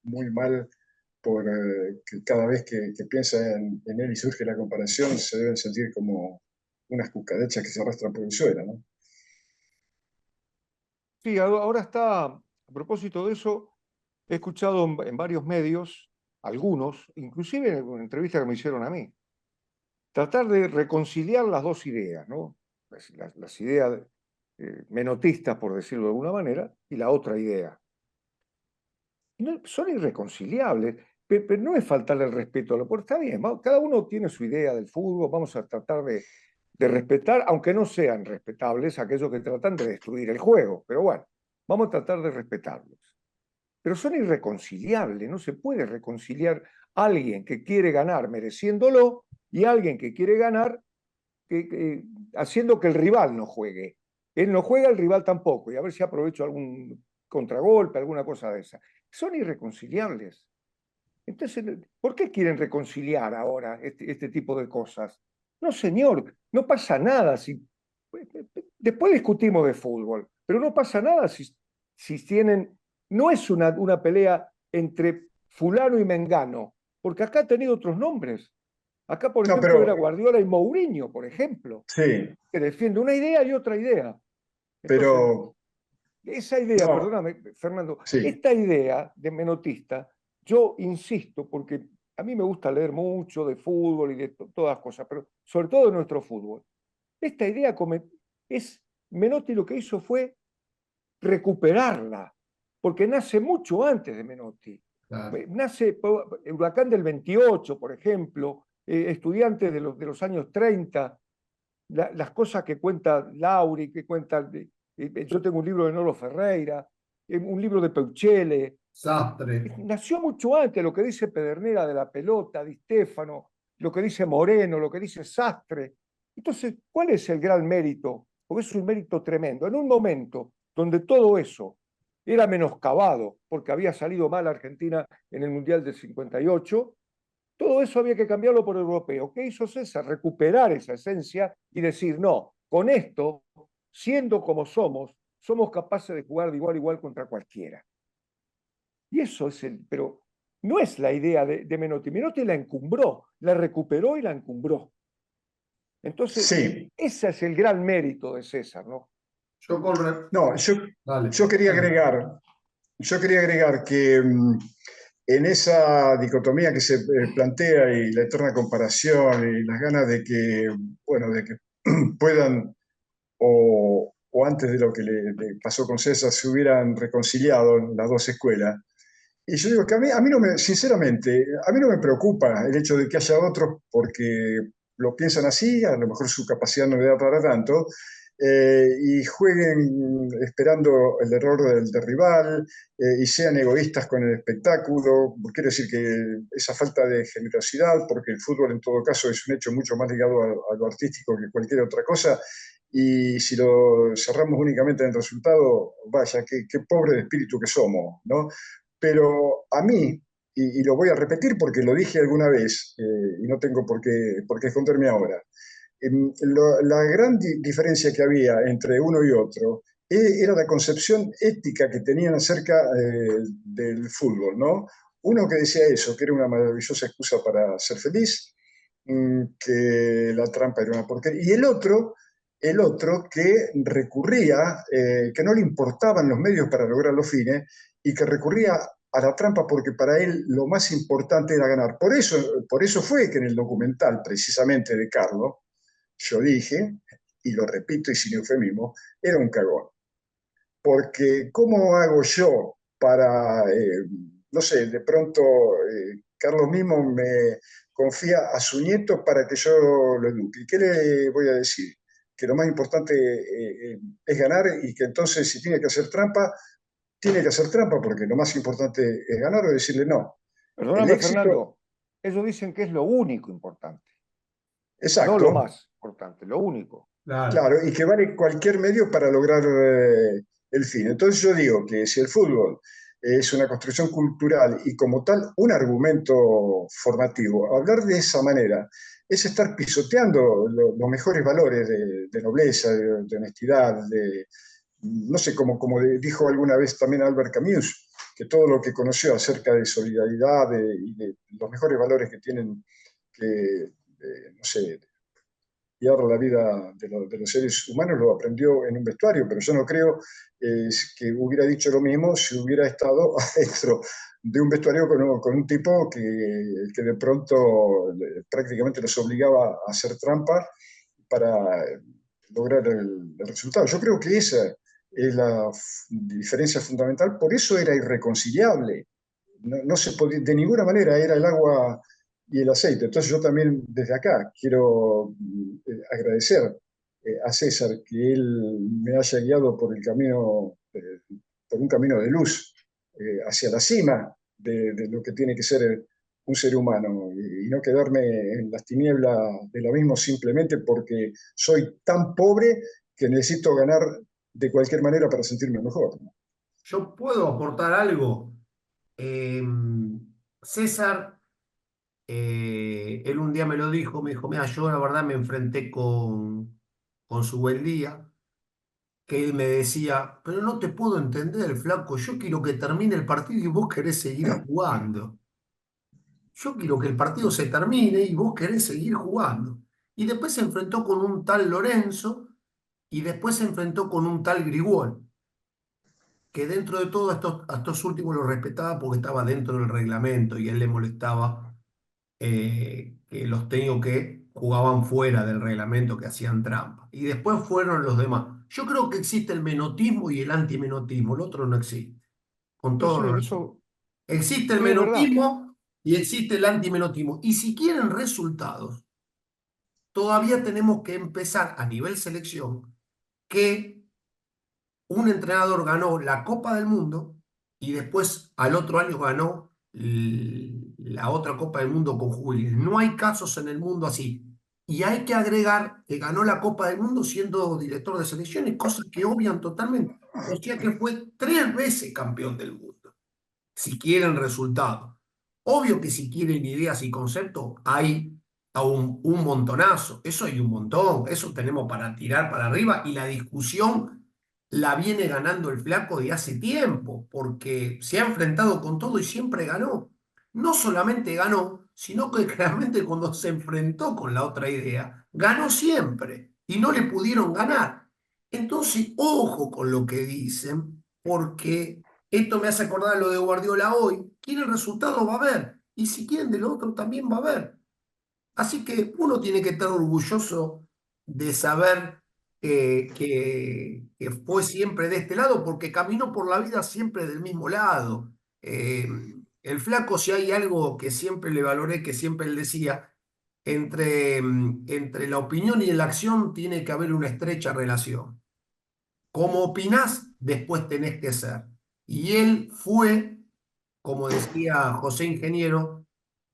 muy mal por que cada vez que piensa en él y surge la comparación, se deben sentir como unas cucarachas que se arrastran por el suelo, ¿no? Sí, ahora está, a propósito de eso, he escuchado en varios medios, algunos, inclusive en una entrevista que me hicieron a mí, tratar de reconciliar las dos ideas, ¿no? Las ideas menotistas, por decirlo de alguna manera, y la otra idea. No, son irreconciliables, pero no es faltarle el respeto a lo porque está bien, cada uno tiene su idea del fútbol, vamos a tratar de respetar, aunque no sean respetables aquellos que tratan de destruir el juego, pero bueno, vamos a tratar de respetarlos. Pero son irreconciliables, no se puede reconciliar a alguien que quiere ganar mereciéndolo y alguien que quiere ganar haciendo que el rival no juegue. Él no juega, el rival tampoco, y a ver si aprovecho algún contragolpe, alguna cosa de esa. Son irreconciliables. Entonces, ¿por qué quieren reconciliar ahora este tipo de cosas? No, señor, no pasa nada. Después discutimos de fútbol, pero no pasa nada si tienen... No es una pelea entre fulano y mengano, porque acá ha tenido otros nombres. Acá, por No, ejemplo, era Guardiola y Mourinho, por ejemplo, sí, que defiende una idea y otra idea. Entonces, pero esa idea, no, perdóname, Fernando, sí, esta idea de menotista, yo insisto, porque a mí me gusta leer mucho de fútbol y de todas las cosas, pero sobre todo de nuestro fútbol. Esta idea Menotti lo que hizo fue recuperarla, porque nace mucho antes de Menotti. Claro. Nace el Huracán del 28, por ejemplo, estudiantes de los años 30, las cosas que cuenta Lauri, que cuenta... yo tengo un libro de Nolo Ferreira, un libro de Peuchele. Sastre. Nació mucho antes lo que dice Pedernera de la pelota, Di Stéfano, lo que dice Moreno, lo que dice Sastre. Entonces, ¿cuál es el gran mérito? Porque es un mérito tremendo. En un momento donde todo eso era menoscabado porque había salido mal Argentina en el Mundial del 58, todo eso había que cambiarlo por europeo. ¿Qué hizo César? Recuperar esa esencia y decir, no, con esto, siendo como somos capaces de jugar de igual a igual contra cualquiera. Y eso es pero no es la idea de Menotti. Menotti la encumbró, la recuperó y la encumbró. Entonces, sí. ese es el gran mérito de César, ¿no? Yo con... re- No, Dale. yo quería agregar que en esa dicotomía que se plantea y la eterna comparación y las ganas de que, bueno, de que puedan o antes de lo que le pasó con César se hubieran reconciliado las dos escuelas. Y yo digo que a mí no me, sinceramente, a mí no me preocupa el hecho de que haya otros porque lo piensan así, a lo mejor su capacidad no le da para tanto, y jueguen esperando el error del rival y sean egoístas con el espectáculo. Quiero decir que esa falta de generosidad, porque el fútbol en todo caso es un hecho mucho más ligado a lo artístico que cualquier otra cosa, y si lo cerramos únicamente en el resultado, vaya, qué pobre de espíritu que somos, ¿no? Pero a mí, y lo voy a repetir porque lo dije alguna vez y no tengo por qué esconderme ahora, la gran diferencia que había entre uno y otro era la concepción ética que tenían acerca del fútbol, ¿no? Uno que decía eso, que era una maravillosa excusa para ser feliz, que la trampa era una porquería, y el otro que recurría, que no le importaban los medios para lograr los fines, y que recurría a la trampa porque para él lo más importante era ganar. Por eso fue que en el documental, precisamente de Carlos, yo dije, y lo repito y sin eufemismo, era un cagón. Porque ¿cómo hago yo para, no sé, de pronto Carlos mismo me confía a su nieto para que yo lo eduque? ¿Y qué le voy a decir? Que lo más importante es ganar y que entonces si tiene que hacer trampa, tiene que hacer trampa porque lo más importante es ganar o decirle no. El Perdóname, éxito, Fernando, ellos dicen que es lo único importante, no lo exacto, más importante, lo único. Claro. claro, y que vale cualquier medio para lograr el fin. Entonces yo digo que si el fútbol es una construcción cultural y como tal un argumento formativo, hablar de esa manera es estar pisoteando los mejores valores de nobleza, de honestidad, no sé, como dijo alguna vez también Albert Camus, que todo lo que conoció acerca de solidaridad y de los mejores valores que tienen, que, no sé, guiar la vida de los seres humanos lo aprendió en un vestuario, pero yo no creo que hubiera dicho lo mismo si hubiera estado adentro de un vestuario con un tipo que de pronto prácticamente los obligaba a hacer trampa para lograr el resultado. Yo creo que esa es la diferencia fundamental, por eso era irreconciliable. No se podía, de ninguna manera era el agua y el aceite. Entonces yo también desde acá quiero agradecer a César que él me haya guiado por el camino, por un camino de luz hacia la cima de lo que tiene que ser un ser humano y no quedarme en las tinieblas del abismo simplemente porque soy tan pobre que necesito ganar de cualquier manera para sentirme mejor. Yo puedo aportar algo. Eh, César, él un día me lo dijo, me dijo, mira, yo la verdad me enfrenté con su buen día, que él me decía, pero no te puedo entender, flaco, yo quiero que termine el partido y vos querés seguir jugando. Yo quiero que el partido se termine y vos querés seguir jugando. Y después se enfrentó con un tal Lorenzo y después se enfrentó con un tal Grigol, que dentro de todo a estos últimos los respetaba porque estaba dentro del reglamento y a él le molestaba que los técnicos que jugaban fuera del reglamento, que hacían trampa. Y después fueron los demás. Yo creo que existe el menotismo y el antimenotismo, el otro no existe. Con Sí, todo sí, lo eso existe el sí es verdad. menotismo y existe el antimenotismo. Y si quieren resultados, todavía tenemos que empezar a nivel selección que un entrenador ganó la Copa del Mundo y después al otro año ganó la otra Copa del Mundo con Juli. No hay casos en el mundo así. Y hay que agregar que ganó la Copa del Mundo siendo director de selecciones, cosas que obvian totalmente. O sea que fue 3 veces campeón del mundo, si quieren resultados. Obvio que si quieren ideas y conceptos, hay a un montonazo. Eso hay un montón. Eso tenemos para tirar para arriba. Y la discusión la viene ganando el flaco de hace tiempo, porque se ha enfrentado con todo y siempre ganó. No solamente ganó, sino que claramente cuando se enfrentó con la otra idea, ganó siempre y no le pudieron ganar. Entonces, ojo con lo que dicen, porque esto me hace acordar lo de Guardiola hoy. Quieren resultado, va a haber. Y si quieren de lo otro, también va a haber. Así que uno tiene que estar orgulloso de saber que fue siempre de este lado, porque caminó por la vida siempre del mismo lado. Eh, el flaco, si hay algo que siempre le valoré, que siempre él decía, entre la opinión y la acción tiene que haber una estrecha relación. Como opinás, después tenés que ser. Y él fue, como decía José Ingeniero,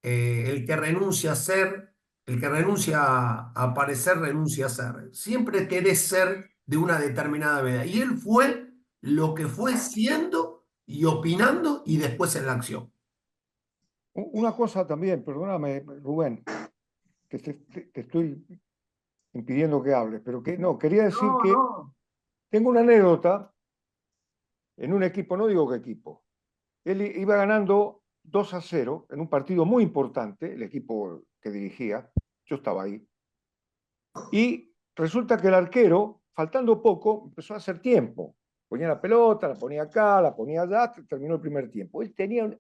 el que renuncia a ser, el que renuncia a parecer, renuncia a ser. Siempre querés ser de una determinada manera. Y él fue lo que fue siendo y opinando y después en la acción. Una cosa también, perdóname, Rubén, que te estoy impidiendo que hables, pero que no, quería decir No, que no. tengo una anécdota en un equipo, no digo qué equipo. Él iba ganando 2-0 en un partido muy importante, el equipo que dirigía, yo estaba ahí, y resulta que el arquero, faltando poco, empezó a hacer tiempo. Ponía la pelota, la ponía acá, la ponía allá, terminó el primer tiempo. Él tenía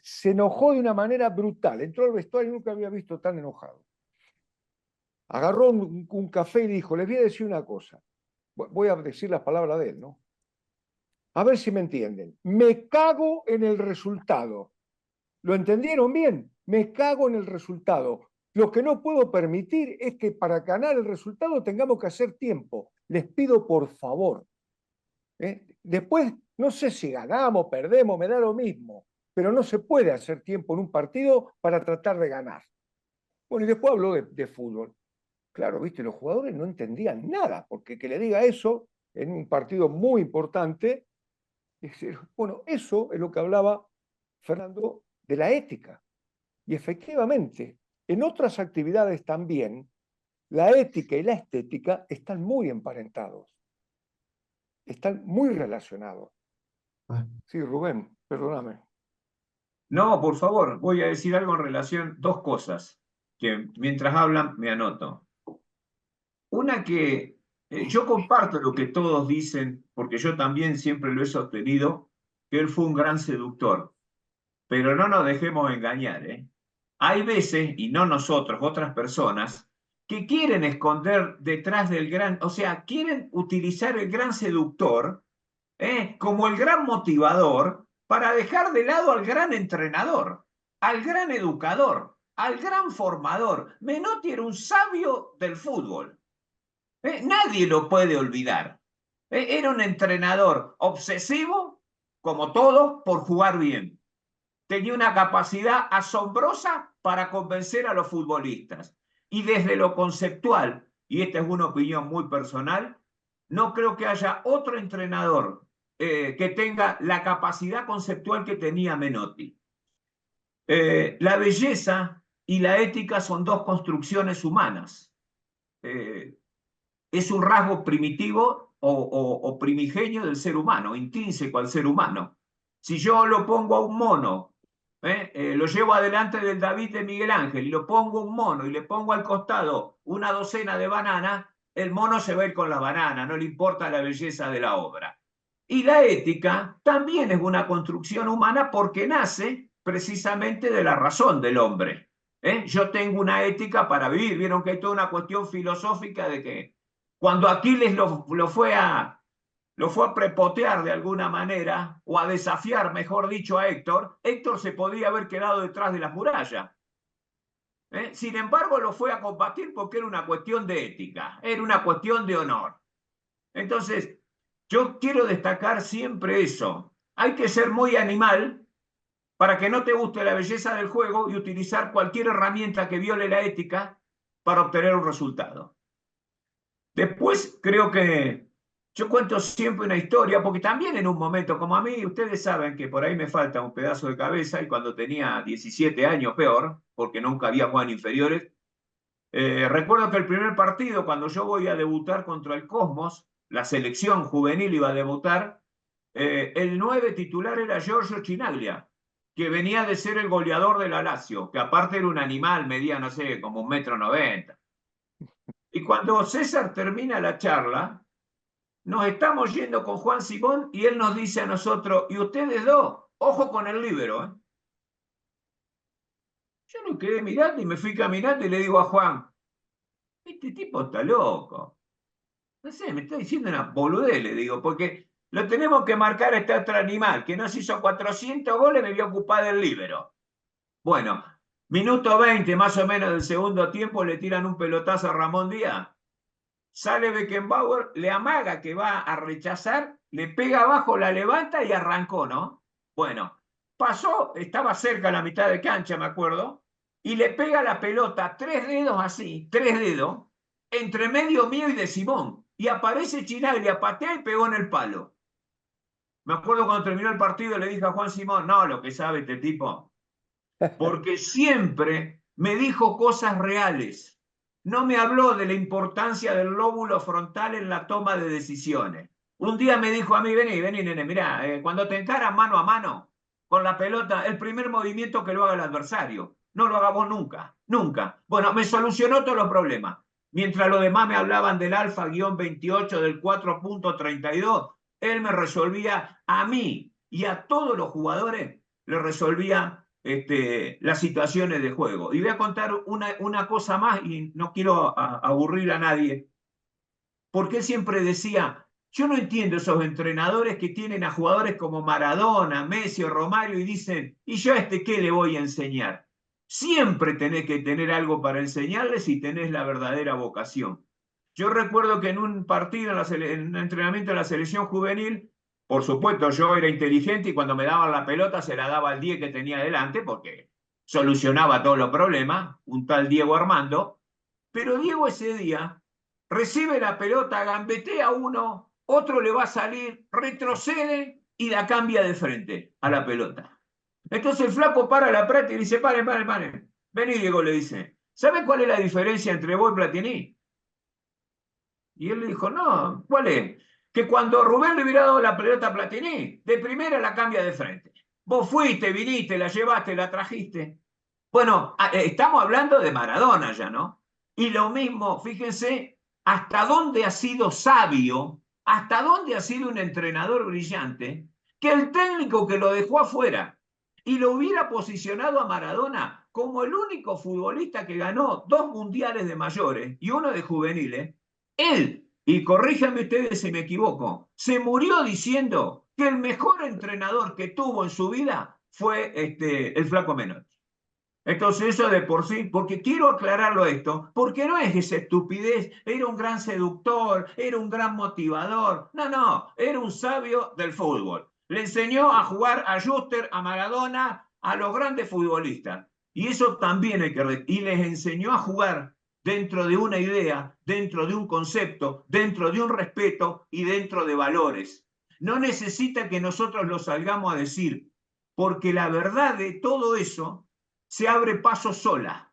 se enojó de una manera brutal, entró al vestuario y nunca había visto tan enojado. Agarró un café y dijo, les voy a decir una cosa, voy a decir las palabras de él, ¿no? A ver si me entienden. Me cago en el resultado. ¿Lo entendieron bien? Me cago en el resultado. Lo que no puedo permitir es que para ganar el resultado tengamos que hacer tiempo. Les pido por favor. Después, no sé si ganamos, perdemos, me da lo mismo, pero no se puede hacer tiempo en un partido para tratar de ganar. Bueno, y después habló de fútbol. Claro, viste, los jugadores no entendían nada, porque que le diga eso en un partido muy importante, bueno, eso es lo que hablaba Fernando de la ética. Y efectivamente, en otras actividades también, la ética y la estética están muy emparentados, están muy relacionados. Sí, Rubén, perdóname. No, por favor, voy a decir algo en relación, dos cosas. que mientras hablan me anoto. Una que yo comparto lo que todos dicen, porque yo también siempre lo he sostenido, que él fue un gran seductor. Pero no nos dejemos engañar, ¿eh? Hay veces, y no nosotros, otras personas, que quieren esconder detrás del gran, o sea, quieren utilizar el gran seductor, como el gran motivador para dejar de lado al gran entrenador, al gran educador, al gran formador. Menotti era un sabio del fútbol. Nadie lo puede olvidar. Era un entrenador obsesivo, como todos, por jugar bien. Tenía una capacidad asombrosa para convencer a los futbolistas. Y desde lo conceptual, y esta es una opinión muy personal, no creo que haya otro entrenador que tenga la capacidad conceptual que tenía Menotti. La belleza y la ética son dos construcciones humanas. Es un rasgo primitivo o primigenio del ser humano, intrínseco al ser humano. Si yo lo pongo a un mono, lo llevo adelante del David de Miguel Ángel y lo pongo un mono y le pongo al costado una docena de bananas, el mono se va a ir con la banana, no le importa la belleza de la obra. Y la ética también es una construcción humana porque nace precisamente de la razón del hombre. Yo tengo una ética para vivir. Vieron que hay toda una cuestión filosófica de que cuando Aquiles lo fue a prepotear de alguna manera, o a desafiar, mejor dicho, a Héctor, Héctor se podía haber quedado detrás de las murallas. Sin embargo, lo fue a combatir porque era una cuestión de ética, era una cuestión de honor. Entonces, yo quiero destacar siempre eso. Hay que ser muy animal para que no te guste la belleza del juego y utilizar cualquier herramienta que viole la ética para obtener un resultado. Después creo que yo cuento siempre una historia, porque también en un momento, como a mí, ustedes saben que por ahí me falta un pedazo de cabeza, y cuando tenía 17 años peor, porque nunca había jugado en inferiores, recuerdo que el primer partido, cuando yo voy a debutar contra el Cosmos, la selección juvenil iba a debutar, el 9 titular era Giorgio Chinaglia, que venía de ser el goleador de la Lazio, que aparte era un animal, medía, no sé, como 1,90 m. Y cuando César termina la charla, nos estamos yendo con Juan Simón y él nos dice a nosotros, y ustedes dos, ojo con el líbero. Yo me quedé mirando y me fui caminando y le digo a Juan, este tipo está loco. No sé, me está diciendo una boludez, le digo, porque lo tenemos que marcar a este otro animal, que nos hizo 400 goles, me voy a ocupar del líbero. Bueno, minuto 20 más o menos del segundo tiempo, le tiran un pelotazo a Ramón Díaz. Sale Beckenbauer, le amaga que va a rechazar, le pega abajo, la levanta y arrancó, ¿no? Bueno, pasó, estaba cerca a la mitad de cancha, me acuerdo, y le pega la pelota 3 dedos así, 3 dedos, entre medio mío y de Simón. Y aparece Chinaglia, patea y pegó en el palo. Me acuerdo cuando terminó el partido le dije a Juan Simón, no, lo que sabe este tipo, porque siempre me dijo cosas reales. No me habló de la importancia del lóbulo frontal en la toma de decisiones. Un día me dijo a mí, vení, nene, mirá, cuando te encaras mano a mano con la pelota, el primer movimiento que lo haga el adversario. No lo haga vos nunca, nunca. Bueno, me solucionó todos los problemas. Mientras los demás me hablaban del alfa-28, del 4.32, él me resolvía a mí y a todos los jugadores, le resolvía las situaciones de juego. Y voy a contar una cosa más y no quiero aburrir a nadie, porque él siempre decía, yo no entiendo esos entrenadores que tienen a jugadores como Maradona, Messi o Romario y dicen, ¿y yo a este qué le voy a enseñar? Siempre tenés que tener algo para enseñarles si tenés la verdadera vocación. Yo recuerdo que en un partido, en un entrenamiento de la selección juvenil, por supuesto yo era inteligente y cuando me daban la pelota se la daba al 10 que tenía delante porque solucionaba todos los problemas, un tal Diego Armando, pero Diego ese día recibe la pelota, gambetea uno, otro le va a salir, retrocede y la cambia de frente a la pelota. Entonces el flaco para la práctica y dice, paren. Vení, Diego, le dice, ¿sabe cuál es la diferencia entre vos y Platini? Y él le dijo, no, ¿cuál es? Que cuando Rubén le hubiera dado la pelota a Platini, de primera la cambia de frente. Vos fuiste, viniste, la llevaste, la trajiste. Bueno, estamos hablando de Maradona ya, ¿no? Y lo mismo, fíjense, hasta dónde ha sido sabio, hasta dónde ha sido un entrenador brillante, que el técnico que lo dejó afuera y lo hubiera posicionado a Maradona como el único futbolista que ganó 2 mundiales de mayores y uno de juveniles, él, y corríjanme ustedes si me equivoco, se murió diciendo que el mejor entrenador que tuvo en su vida fue el Flaco Menotti. Entonces eso de por sí, porque quiero aclararlo esto, porque no es esa estupidez, era un gran seductor, era un gran motivador, no, era un sabio del fútbol. Le enseñó a jugar a Schuster, a Maradona, a los grandes futbolistas. Y eso también hay que... Y les enseñó a jugar dentro de una idea, dentro de un concepto, dentro de un respeto y dentro de valores. No necesita que nosotros lo salgamos a decir, porque la verdad de todo eso se abre paso sola.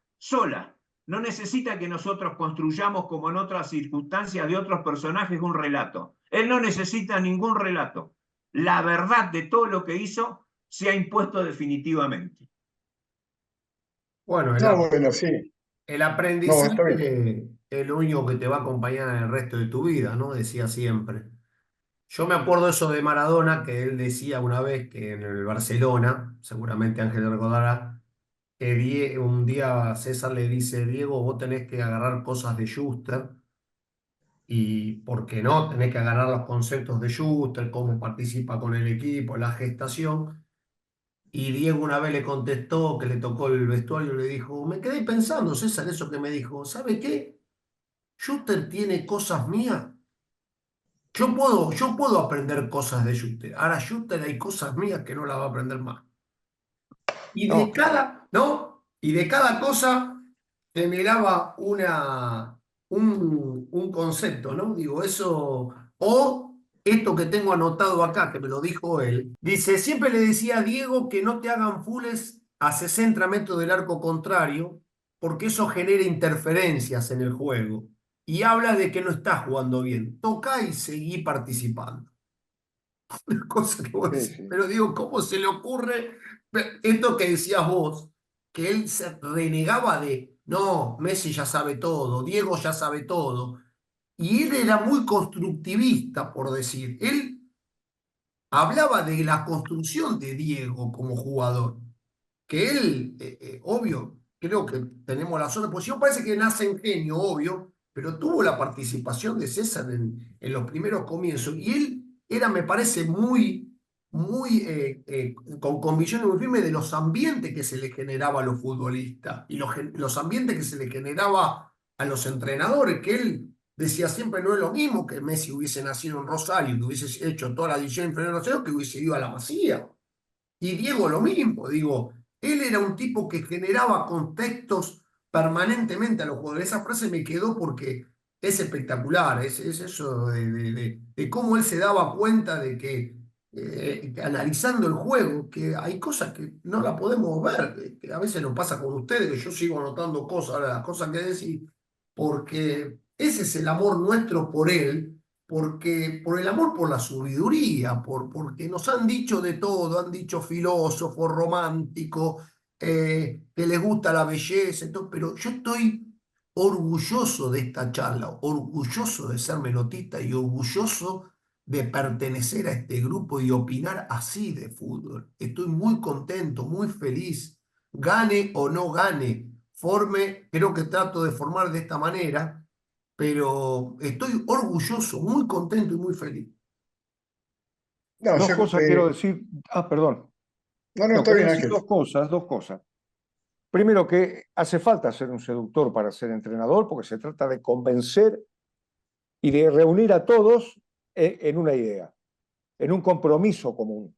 No necesita que nosotros construyamos, como en otras circunstancias de otros personajes, un relato. Él no necesita ningún relato. La verdad de todo lo que hizo se ha impuesto definitivamente. Bueno, No, bueno, sí. el No, está bien. aprendizaje es lo único que te va a acompañar en el resto de tu vida, ¿no? Decía siempre. Yo me acuerdo eso de Maradona, que él decía una vez que en el Barcelona, seguramente Ángel recordará, que un día César le dice, Diego, vos tenés que agarrar cosas de Schuster, y ¿por qué no? Tenés que agarrar los conceptos de Schuster, cómo participa con el equipo, la gestación. Y Diego una vez le contestó que le tocó el vestuario y le dijo, me quedé pensando, César, eso que me dijo, ¿sabe qué? Schuster tiene cosas mías. Yo puedo aprender cosas de Schuster. Ahora Schuster hay cosas mías que no las va a aprender más. Y No, de claro. cada, ¿no? Y de cada cosa generaba un concepto, ¿no? Digo, eso, o esto que tengo anotado acá, que me lo dijo él, dice, siempre le decía a Diego que no te hagan fules a 60 metros del arco contrario, porque eso genera interferencias en el juego. Y habla de que no estás jugando bien. Toca y seguí participando. Cosa que vos Sí, decís, sí. pero digo, ¿cómo se le ocurre esto que decías vos? Que él se renegaba de, no, Messi ya sabe todo, Diego ya sabe todo. Y él era muy constructivista, por decir. Él hablaba de la construcción de Diego como jugador, que él, obvio, creo que tenemos la zona de posición, parece que nace en genio, obvio, pero tuvo la participación de César en los primeros comienzos y él era, me parece, con convicciones muy firmes de los ambientes que se le generaba a los futbolistas y los ambientes que se le generaba a los entrenadores, que él decía siempre no es lo mismo que Messi hubiese nacido en Rosario, que hubiese hecho toda la división inferior de Rosario, que hubiese ido a la Masía. Y Diego lo mismo, digo, él era un tipo que generaba contextos permanentemente a los jugadores. Esa frase me quedó porque es espectacular, es eso de cómo él se daba cuenta de que analizando el juego, que hay cosas que no la podemos ver, que a veces nos pasa con ustedes, que yo sigo anotando cosas, ahora las cosas que decís, porque ese es el amor nuestro por él, porque por el amor por la sabiduría, porque nos han dicho de todo, han dicho filósofos, románticos, que les gusta la belleza, y todo, pero yo estoy orgulloso de esta charla, orgulloso de ser menotista y orgulloso de pertenecer a este grupo y opinar así de fútbol. Estoy muy contento, muy feliz, gane o no gane, creo que trato de formar de esta manera, pero estoy orgulloso, muy contento y muy feliz. No, Dos cosas quiero decir. Ah, perdón. no, No, está quería bien, decir Ángel. dos cosas. Primero, que hace falta ser un seductor para ser entrenador, porque se trata de convencer y de reunir a todos en una idea, en un compromiso común.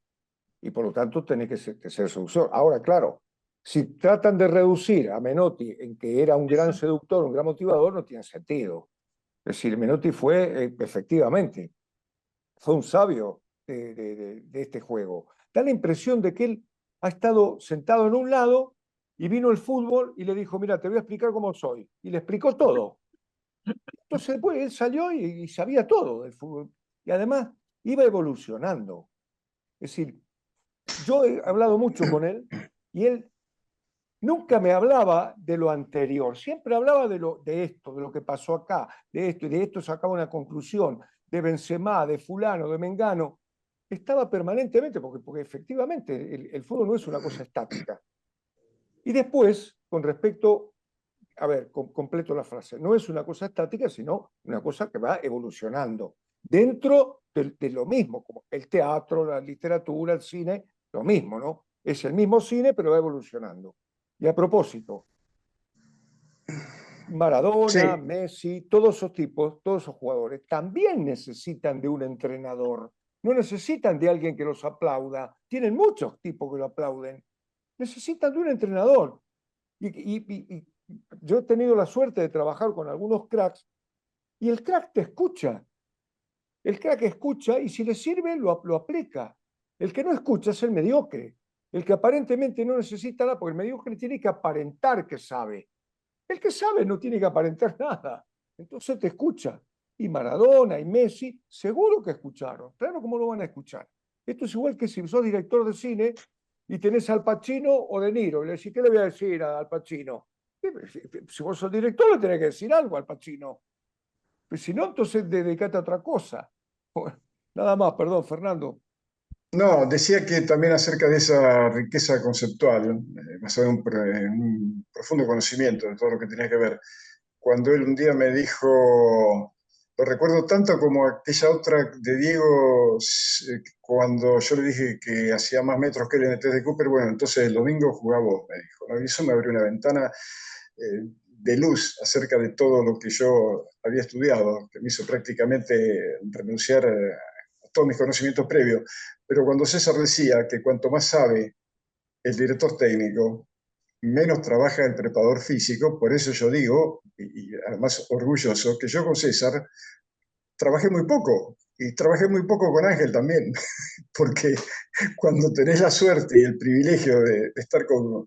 Y por lo tanto, tenés que ser seductor. Ahora, claro, si tratan de reducir a Menotti en que era un gran seductor, un gran motivador, no tiene sentido. Es decir, Menotti fue, efectivamente, fue un sabio de este juego. Da la impresión de que él ha estado sentado en un lado y vino el fútbol y le dijo, mira, te voy a explicar cómo soy. Y le explicó todo. Entonces después él salió y sabía todo del fútbol. Y además iba evolucionando. Es decir, yo he hablado mucho con él y él nunca me hablaba de lo anterior, siempre hablaba de esto, de lo que pasó acá, de esto, y de esto sacaba una conclusión, de Benzema, de fulano, de Mengano. Estaba permanentemente, porque efectivamente el fútbol no es una cosa estática. Y después, con respecto, a ver, completo la frase, no es una cosa estática, sino una cosa que va evolucionando dentro de lo mismo, como el teatro, la literatura, el cine, lo mismo, ¿no? Es el mismo cine, pero va evolucionando. Y a propósito, Maradona, Sí, Messi, todos esos tipos, todos esos jugadores, también necesitan de un entrenador. No necesitan de alguien que los aplauda. Tienen muchos tipos que lo aplauden. Necesitan de un entrenador. Y yo he tenido la suerte de trabajar con algunos cracks y el crack te escucha. El crack escucha y si le sirve lo aplica. El que no escucha es el mediocre. El que aparentemente no necesita nada, porque el mediocre tiene que aparentar que sabe. El que sabe no tiene que aparentar nada. Entonces te escucha. Y Maradona y Messi seguro que escucharon. Claro, ¿cómo lo van a escuchar? Esto es igual que si sos director de cine y tenés Al Pacino o De Niro. Y le decís, ¿qué le voy a decir a Al Pacino? Si vos sos director, le tenés que decir algo al Pacino. Pues si no, entonces dedicate a otra cosa. Bueno, nada más, perdón, Fernando. no, decía que también acerca de esa riqueza conceptual, basada en un profundo conocimiento de todo lo que tenía que ver, cuando él un día me dijo, lo recuerdo tanto como aquella otra de Diego, cuando yo le dije que hacía más metros que él en el test de Cooper, bueno, entonces el domingo jugá vos, me dijo, ¿no? Y eso me abrió una ventana de luz acerca de todo lo que yo había estudiado, que me hizo prácticamente renunciar a todos mis conocimientos previos. Pero cuando César decía que cuanto más sabe el director técnico, menos trabaja el preparador físico, por eso yo digo, y además orgulloso, que yo con César trabajé muy poco, y trabajé muy poco con Ángel también, porque cuando tenés la suerte y el privilegio de estar con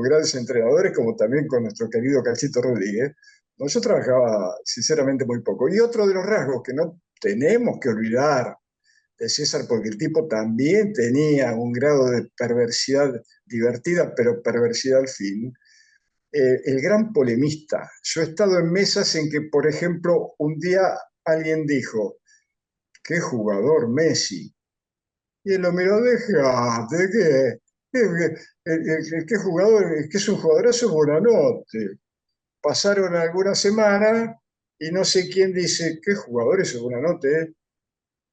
grandes entrenadores, como también con nuestro querido Cachito Rodríguez, no, yo trabajaba sinceramente muy poco. Y otro de los rasgos que no tenemos que olvidar de César, porque el tipo también tenía un grado de perversidad divertida, pero perversidad al fin, el gran polemista. Yo he estado en mesas en que, por ejemplo, un día alguien dijo, qué jugador Messi. Y él lo miró, dejate, ¿qué jugador? Es que es un jugadorazo, buenanote. Pasaron algunas semanas y no sé quién dice, ¿qué jugador es buenanote?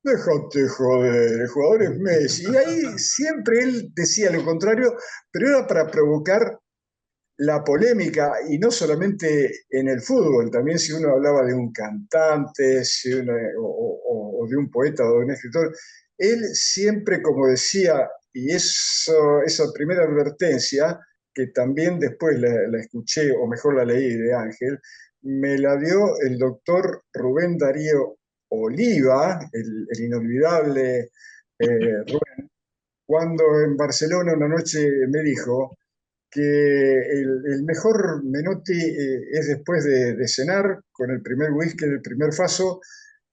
Déjate joder, el jugador es Messi. Y ahí siempre él decía lo contrario, pero era para provocar la polémica, y no solamente en el fútbol, también si uno hablaba de un cantante si uno, o de un poeta o de un escritor, él siempre, como decía, y eso, esa primera advertencia, que también después la escuché, o mejor la leí de Ángel, me la dio el doctor Rubén Darío Oliva, el inolvidable Rubén, cuando en Barcelona una noche me dijo, que el mejor Menotti es después de cenar, con el primer whisky, el primer faso,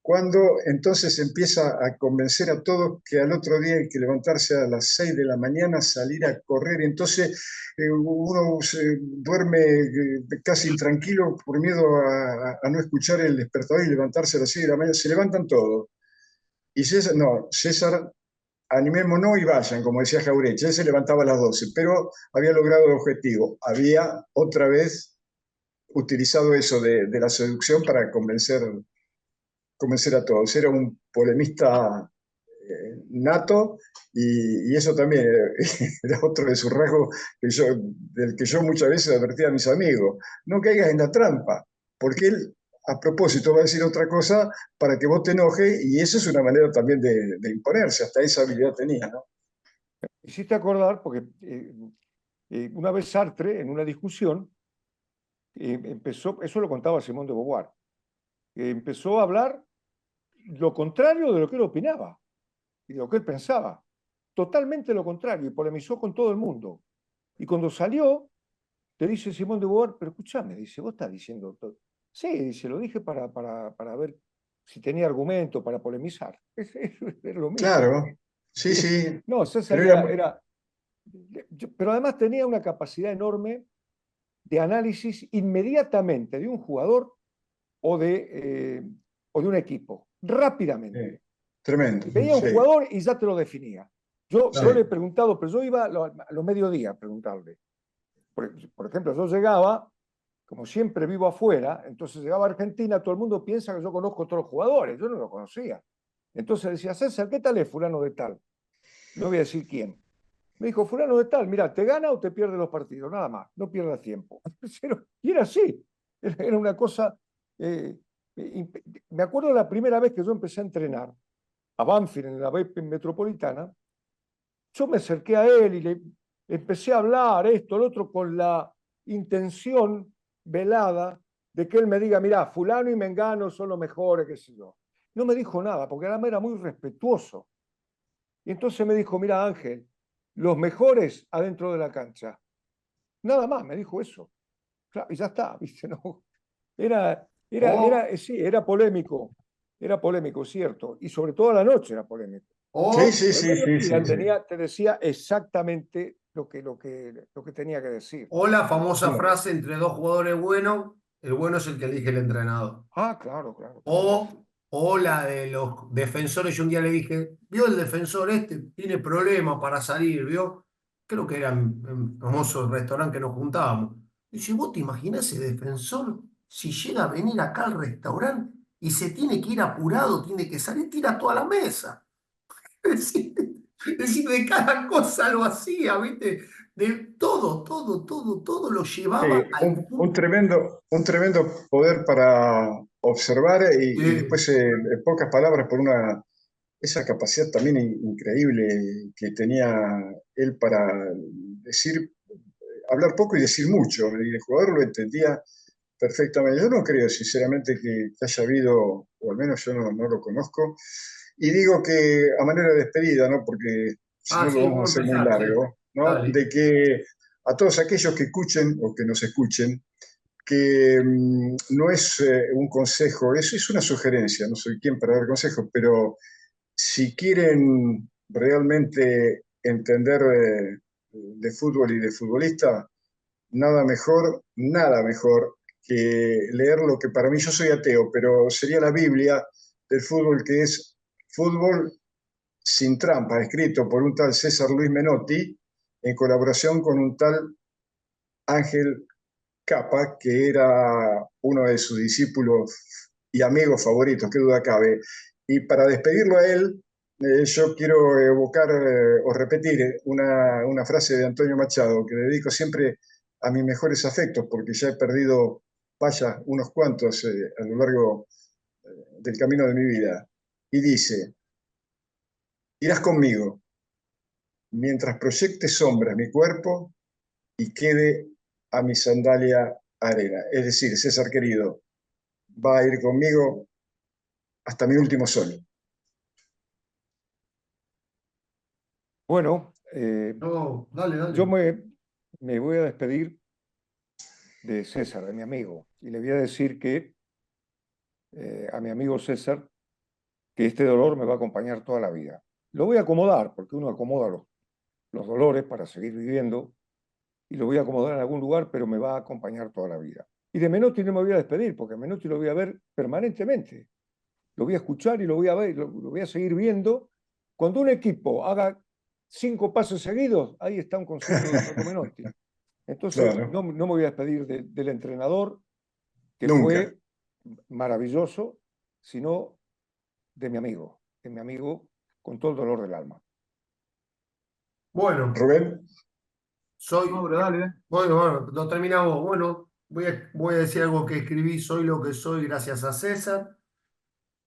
cuando entonces empieza a convencer a todos que al otro día hay que levantarse a las 6 de la mañana, salir a correr, entonces uno duerme casi intranquilo por miedo a no escuchar el despertador y levantarse a las 6 de la mañana, se levantan todos. Y César, no, César, animémonos y vayan, como decía Jauretche, él se levantaba a las 12, pero había logrado el objetivo. Había otra vez utilizado eso de la seducción para convencer a todos. Era un polemista nato y eso también era otro de sus rasgos del que yo muchas veces advertía a mis amigos. No caigas en la trampa, porque él a propósito va a decir otra cosa para que vos te enojes y eso es una manera también de imponerse, hasta esa habilidad tenía, ¿no? Hiciste acordar, porque una vez Sartre, en una discusión, empezó, eso lo contaba Simón de Beauvoir, empezó a hablar lo contrario de lo que él opinaba y de lo que él pensaba. Totalmente lo contrario, y polemizó con todo el mundo. Y cuando salió, te dice Simón de Beauvoir, pero escúchame, dice, vos estás diciendo todo. Sí, dice, lo dije para ver si tenía argumento para polemizar. Es lo mismo. Claro, sí, sí, No, César pero era, pero además tenía una capacidad enorme de análisis inmediatamente de un jugador o de un equipo, rápidamente. Tremendo. Veía un Sí, jugador y ya te lo definía. Yo sí. le he preguntado, pero yo iba a los mediodías a preguntarle. Por ejemplo, yo llegaba, como siempre vivo afuera, entonces llegaba a Argentina, todo el mundo piensa que yo conozco a todos los jugadores, yo no lo conocía. Entonces decía, César, ¿qué tal es fulano de tal? No voy a decir quién. Me dijo, fulano de tal, mira, te gana o te pierde los partidos, nada más, no pierdas tiempo. Y era así, era una cosa... me acuerdo la primera vez que yo empecé a entrenar a Banfield en la B Metropolitana, yo me acerqué a él y le empecé a hablar esto, el otro, con la intención velada de que él me diga, mira, fulano y mengano son los mejores, qué sé yo. No me dijo nada, porque además era muy respetuoso. Y entonces me dijo, mira, Ángel, los mejores adentro de la cancha. Nada más, me dijo eso. Claro, y ya está, ¿viste? No, sí, era polémico, cierto. Y sobre todo a la noche era polémico. Sí, O, sí, Pero sí, el sí, sí, mediodía sí. te decía exactamente lo que tenía que decir. o la famosa Claro. frase entre dos jugadores buenos, el bueno es el que elige el entrenador. Ah, claro, claro, claro. O la de los defensores. Yo un día le dije, ¿vio el defensor este? Tiene problemas para salir, ¿vio? Creo que era en famoso restaurante que nos juntábamos. Dice, ¿vos te imaginás ese defensor si llega a venir acá al restaurante y se tiene que ir apurado, tiene que salir, tira toda la mesa? Es decir, de cada cosa lo hacía, ¿viste? De todo lo llevaba al punto. Un tremendo poder para observar y Sí. después, en pocas palabras, esa capacidad también increíble que tenía él para decir, hablar poco y decir mucho. Y el jugador lo entendía perfectamente. Yo no creo, sinceramente, que haya habido, o al menos yo no lo conozco. Y digo que a manera de despedida, ¿no? Porque si Ah, no lo sí, vamos a puedo hacer muy empezar, sí. largo, ¿no? Dale. De que a todos aquellos que escuchen o que nos escuchen, que no es un consejo, es una sugerencia, no soy quien para dar consejos, pero si quieren realmente entender de fútbol y de futbolista, nada mejor que leer lo que para mí, yo soy ateo, pero sería la Biblia del fútbol, que es Fútbol sin trampa, escrito por un tal César Luis Menotti, en colaboración con un tal Ángel Capa, que era uno de sus discípulos y amigos favoritos, qué duda cabe. Y para despedirlo a él, yo quiero evocar o repetir una frase de Antonio Machado, que dedico siempre a mis mejores afectos, porque ya he perdido, vaya, unos cuantos a lo largo del camino de mi vida. Y dice, irás conmigo, mientras proyecte sombras mi cuerpo y quede a mi sandalia arena. Es decir, César querido, va a ir conmigo hasta mi último sol. Bueno, No, dale, yo dale. me voy a despedir de César, de mi amigo, y le voy a decir que a mi amigo César que este dolor me va a acompañar toda la vida. Lo voy a acomodar, porque uno acomoda los dolores para seguir viviendo, y lo voy a acomodar en algún lugar, pero me va a acompañar toda la vida. Y de Menotti no me voy a despedir, porque Menotti lo voy a ver permanentemente. Lo voy a escuchar y lo voy a ver, lo voy a seguir viendo. Cuando un equipo haga 5 pases seguidos, ahí está un concierto del Flaco Menotti. Entonces, Claro, no me voy a despedir del entrenador, que nunca. fue maravilloso, sino de mi amigo con todo el dolor del alma. Bueno, Rubén, soy. Mauro, dale. Bueno, lo terminamos. Bueno, voy a decir algo que escribí. Soy lo que soy gracias a César,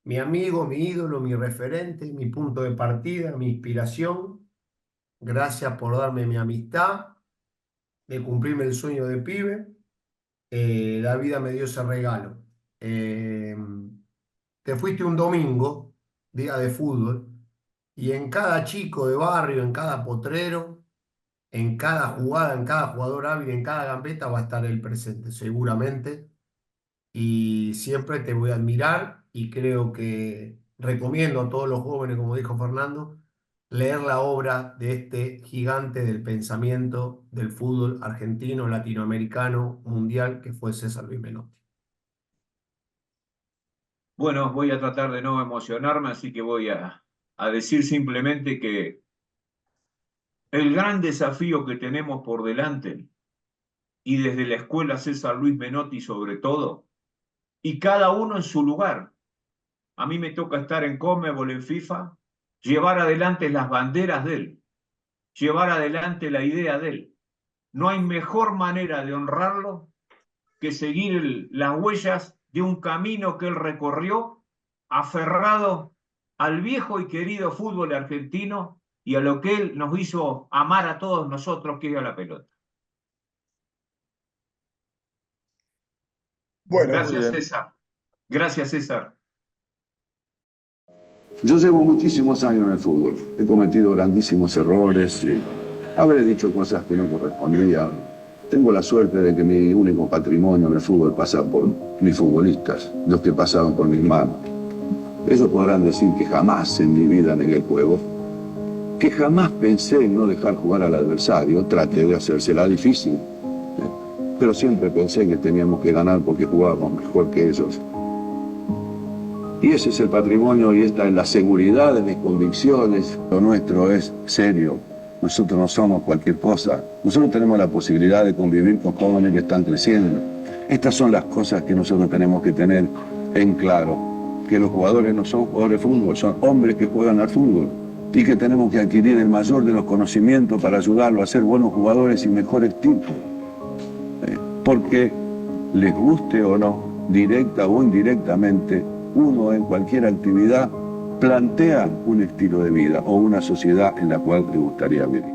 mi amigo, mi ídolo, mi referente, mi punto de partida, mi inspiración. Gracias por darme mi amistad, de cumplirme el sueño de pibe. La vida me dio ese regalo. Eh, Te fuiste un domingo, día de fútbol, y en cada chico de barrio, en cada potrero, en cada jugada, en cada jugador hábil, en cada gambeta va a estar el presente, seguramente. Y siempre te voy a admirar y creo que recomiendo a todos los jóvenes, como dijo Fernando, leer la obra de este gigante del pensamiento del fútbol argentino, latinoamericano, mundial, que fue César Luis Menotti. Bueno, voy a tratar de no emocionarme, así que voy a decir simplemente que el gran desafío que tenemos por delante, y desde la escuela César Luis Menotti sobre todo, y cada uno en su lugar. A mí me toca estar en Conmebol, en FIFA, llevar adelante las banderas de él, llevar adelante la idea de él. No hay mejor manera de honrarlo que seguir las huellas de un camino que él recorrió, aferrado al viejo y querido fútbol argentino y a lo que él nos hizo amar a todos nosotros, que es a la pelota. Bueno, Gracias, César. Gracias, César. Yo llevo muchísimos años en el fútbol, he cometido grandísimos errores, habré dicho cosas que no correspondían. Tengo la suerte de que mi único patrimonio en el fútbol pasa por mis futbolistas, los que pasaron por mis manos. Ellos podrán decir que jamás en mi vida negué el juego, que jamás pensé en no dejar jugar al adversario, traté de hacérsela difícil, pero siempre pensé que teníamos que ganar porque jugábamos mejor que ellos. Y ese es el patrimonio y esta es la seguridad de mis convicciones. Lo nuestro es serio. Nosotros no somos cualquier cosa. Nosotros tenemos la posibilidad de convivir con jóvenes que están creciendo. Estas son las cosas que nosotros tenemos que tener en claro. Que los jugadores no son jugadores de fútbol, son hombres que juegan al fútbol. Y que tenemos que adquirir el mayor de los conocimientos para ayudarlos a ser buenos jugadores y mejores tipos. Porque les guste o no, directa o indirectamente, uno en cualquier actividad plantea un estilo de vida o una sociedad en la cual le gustaría vivir.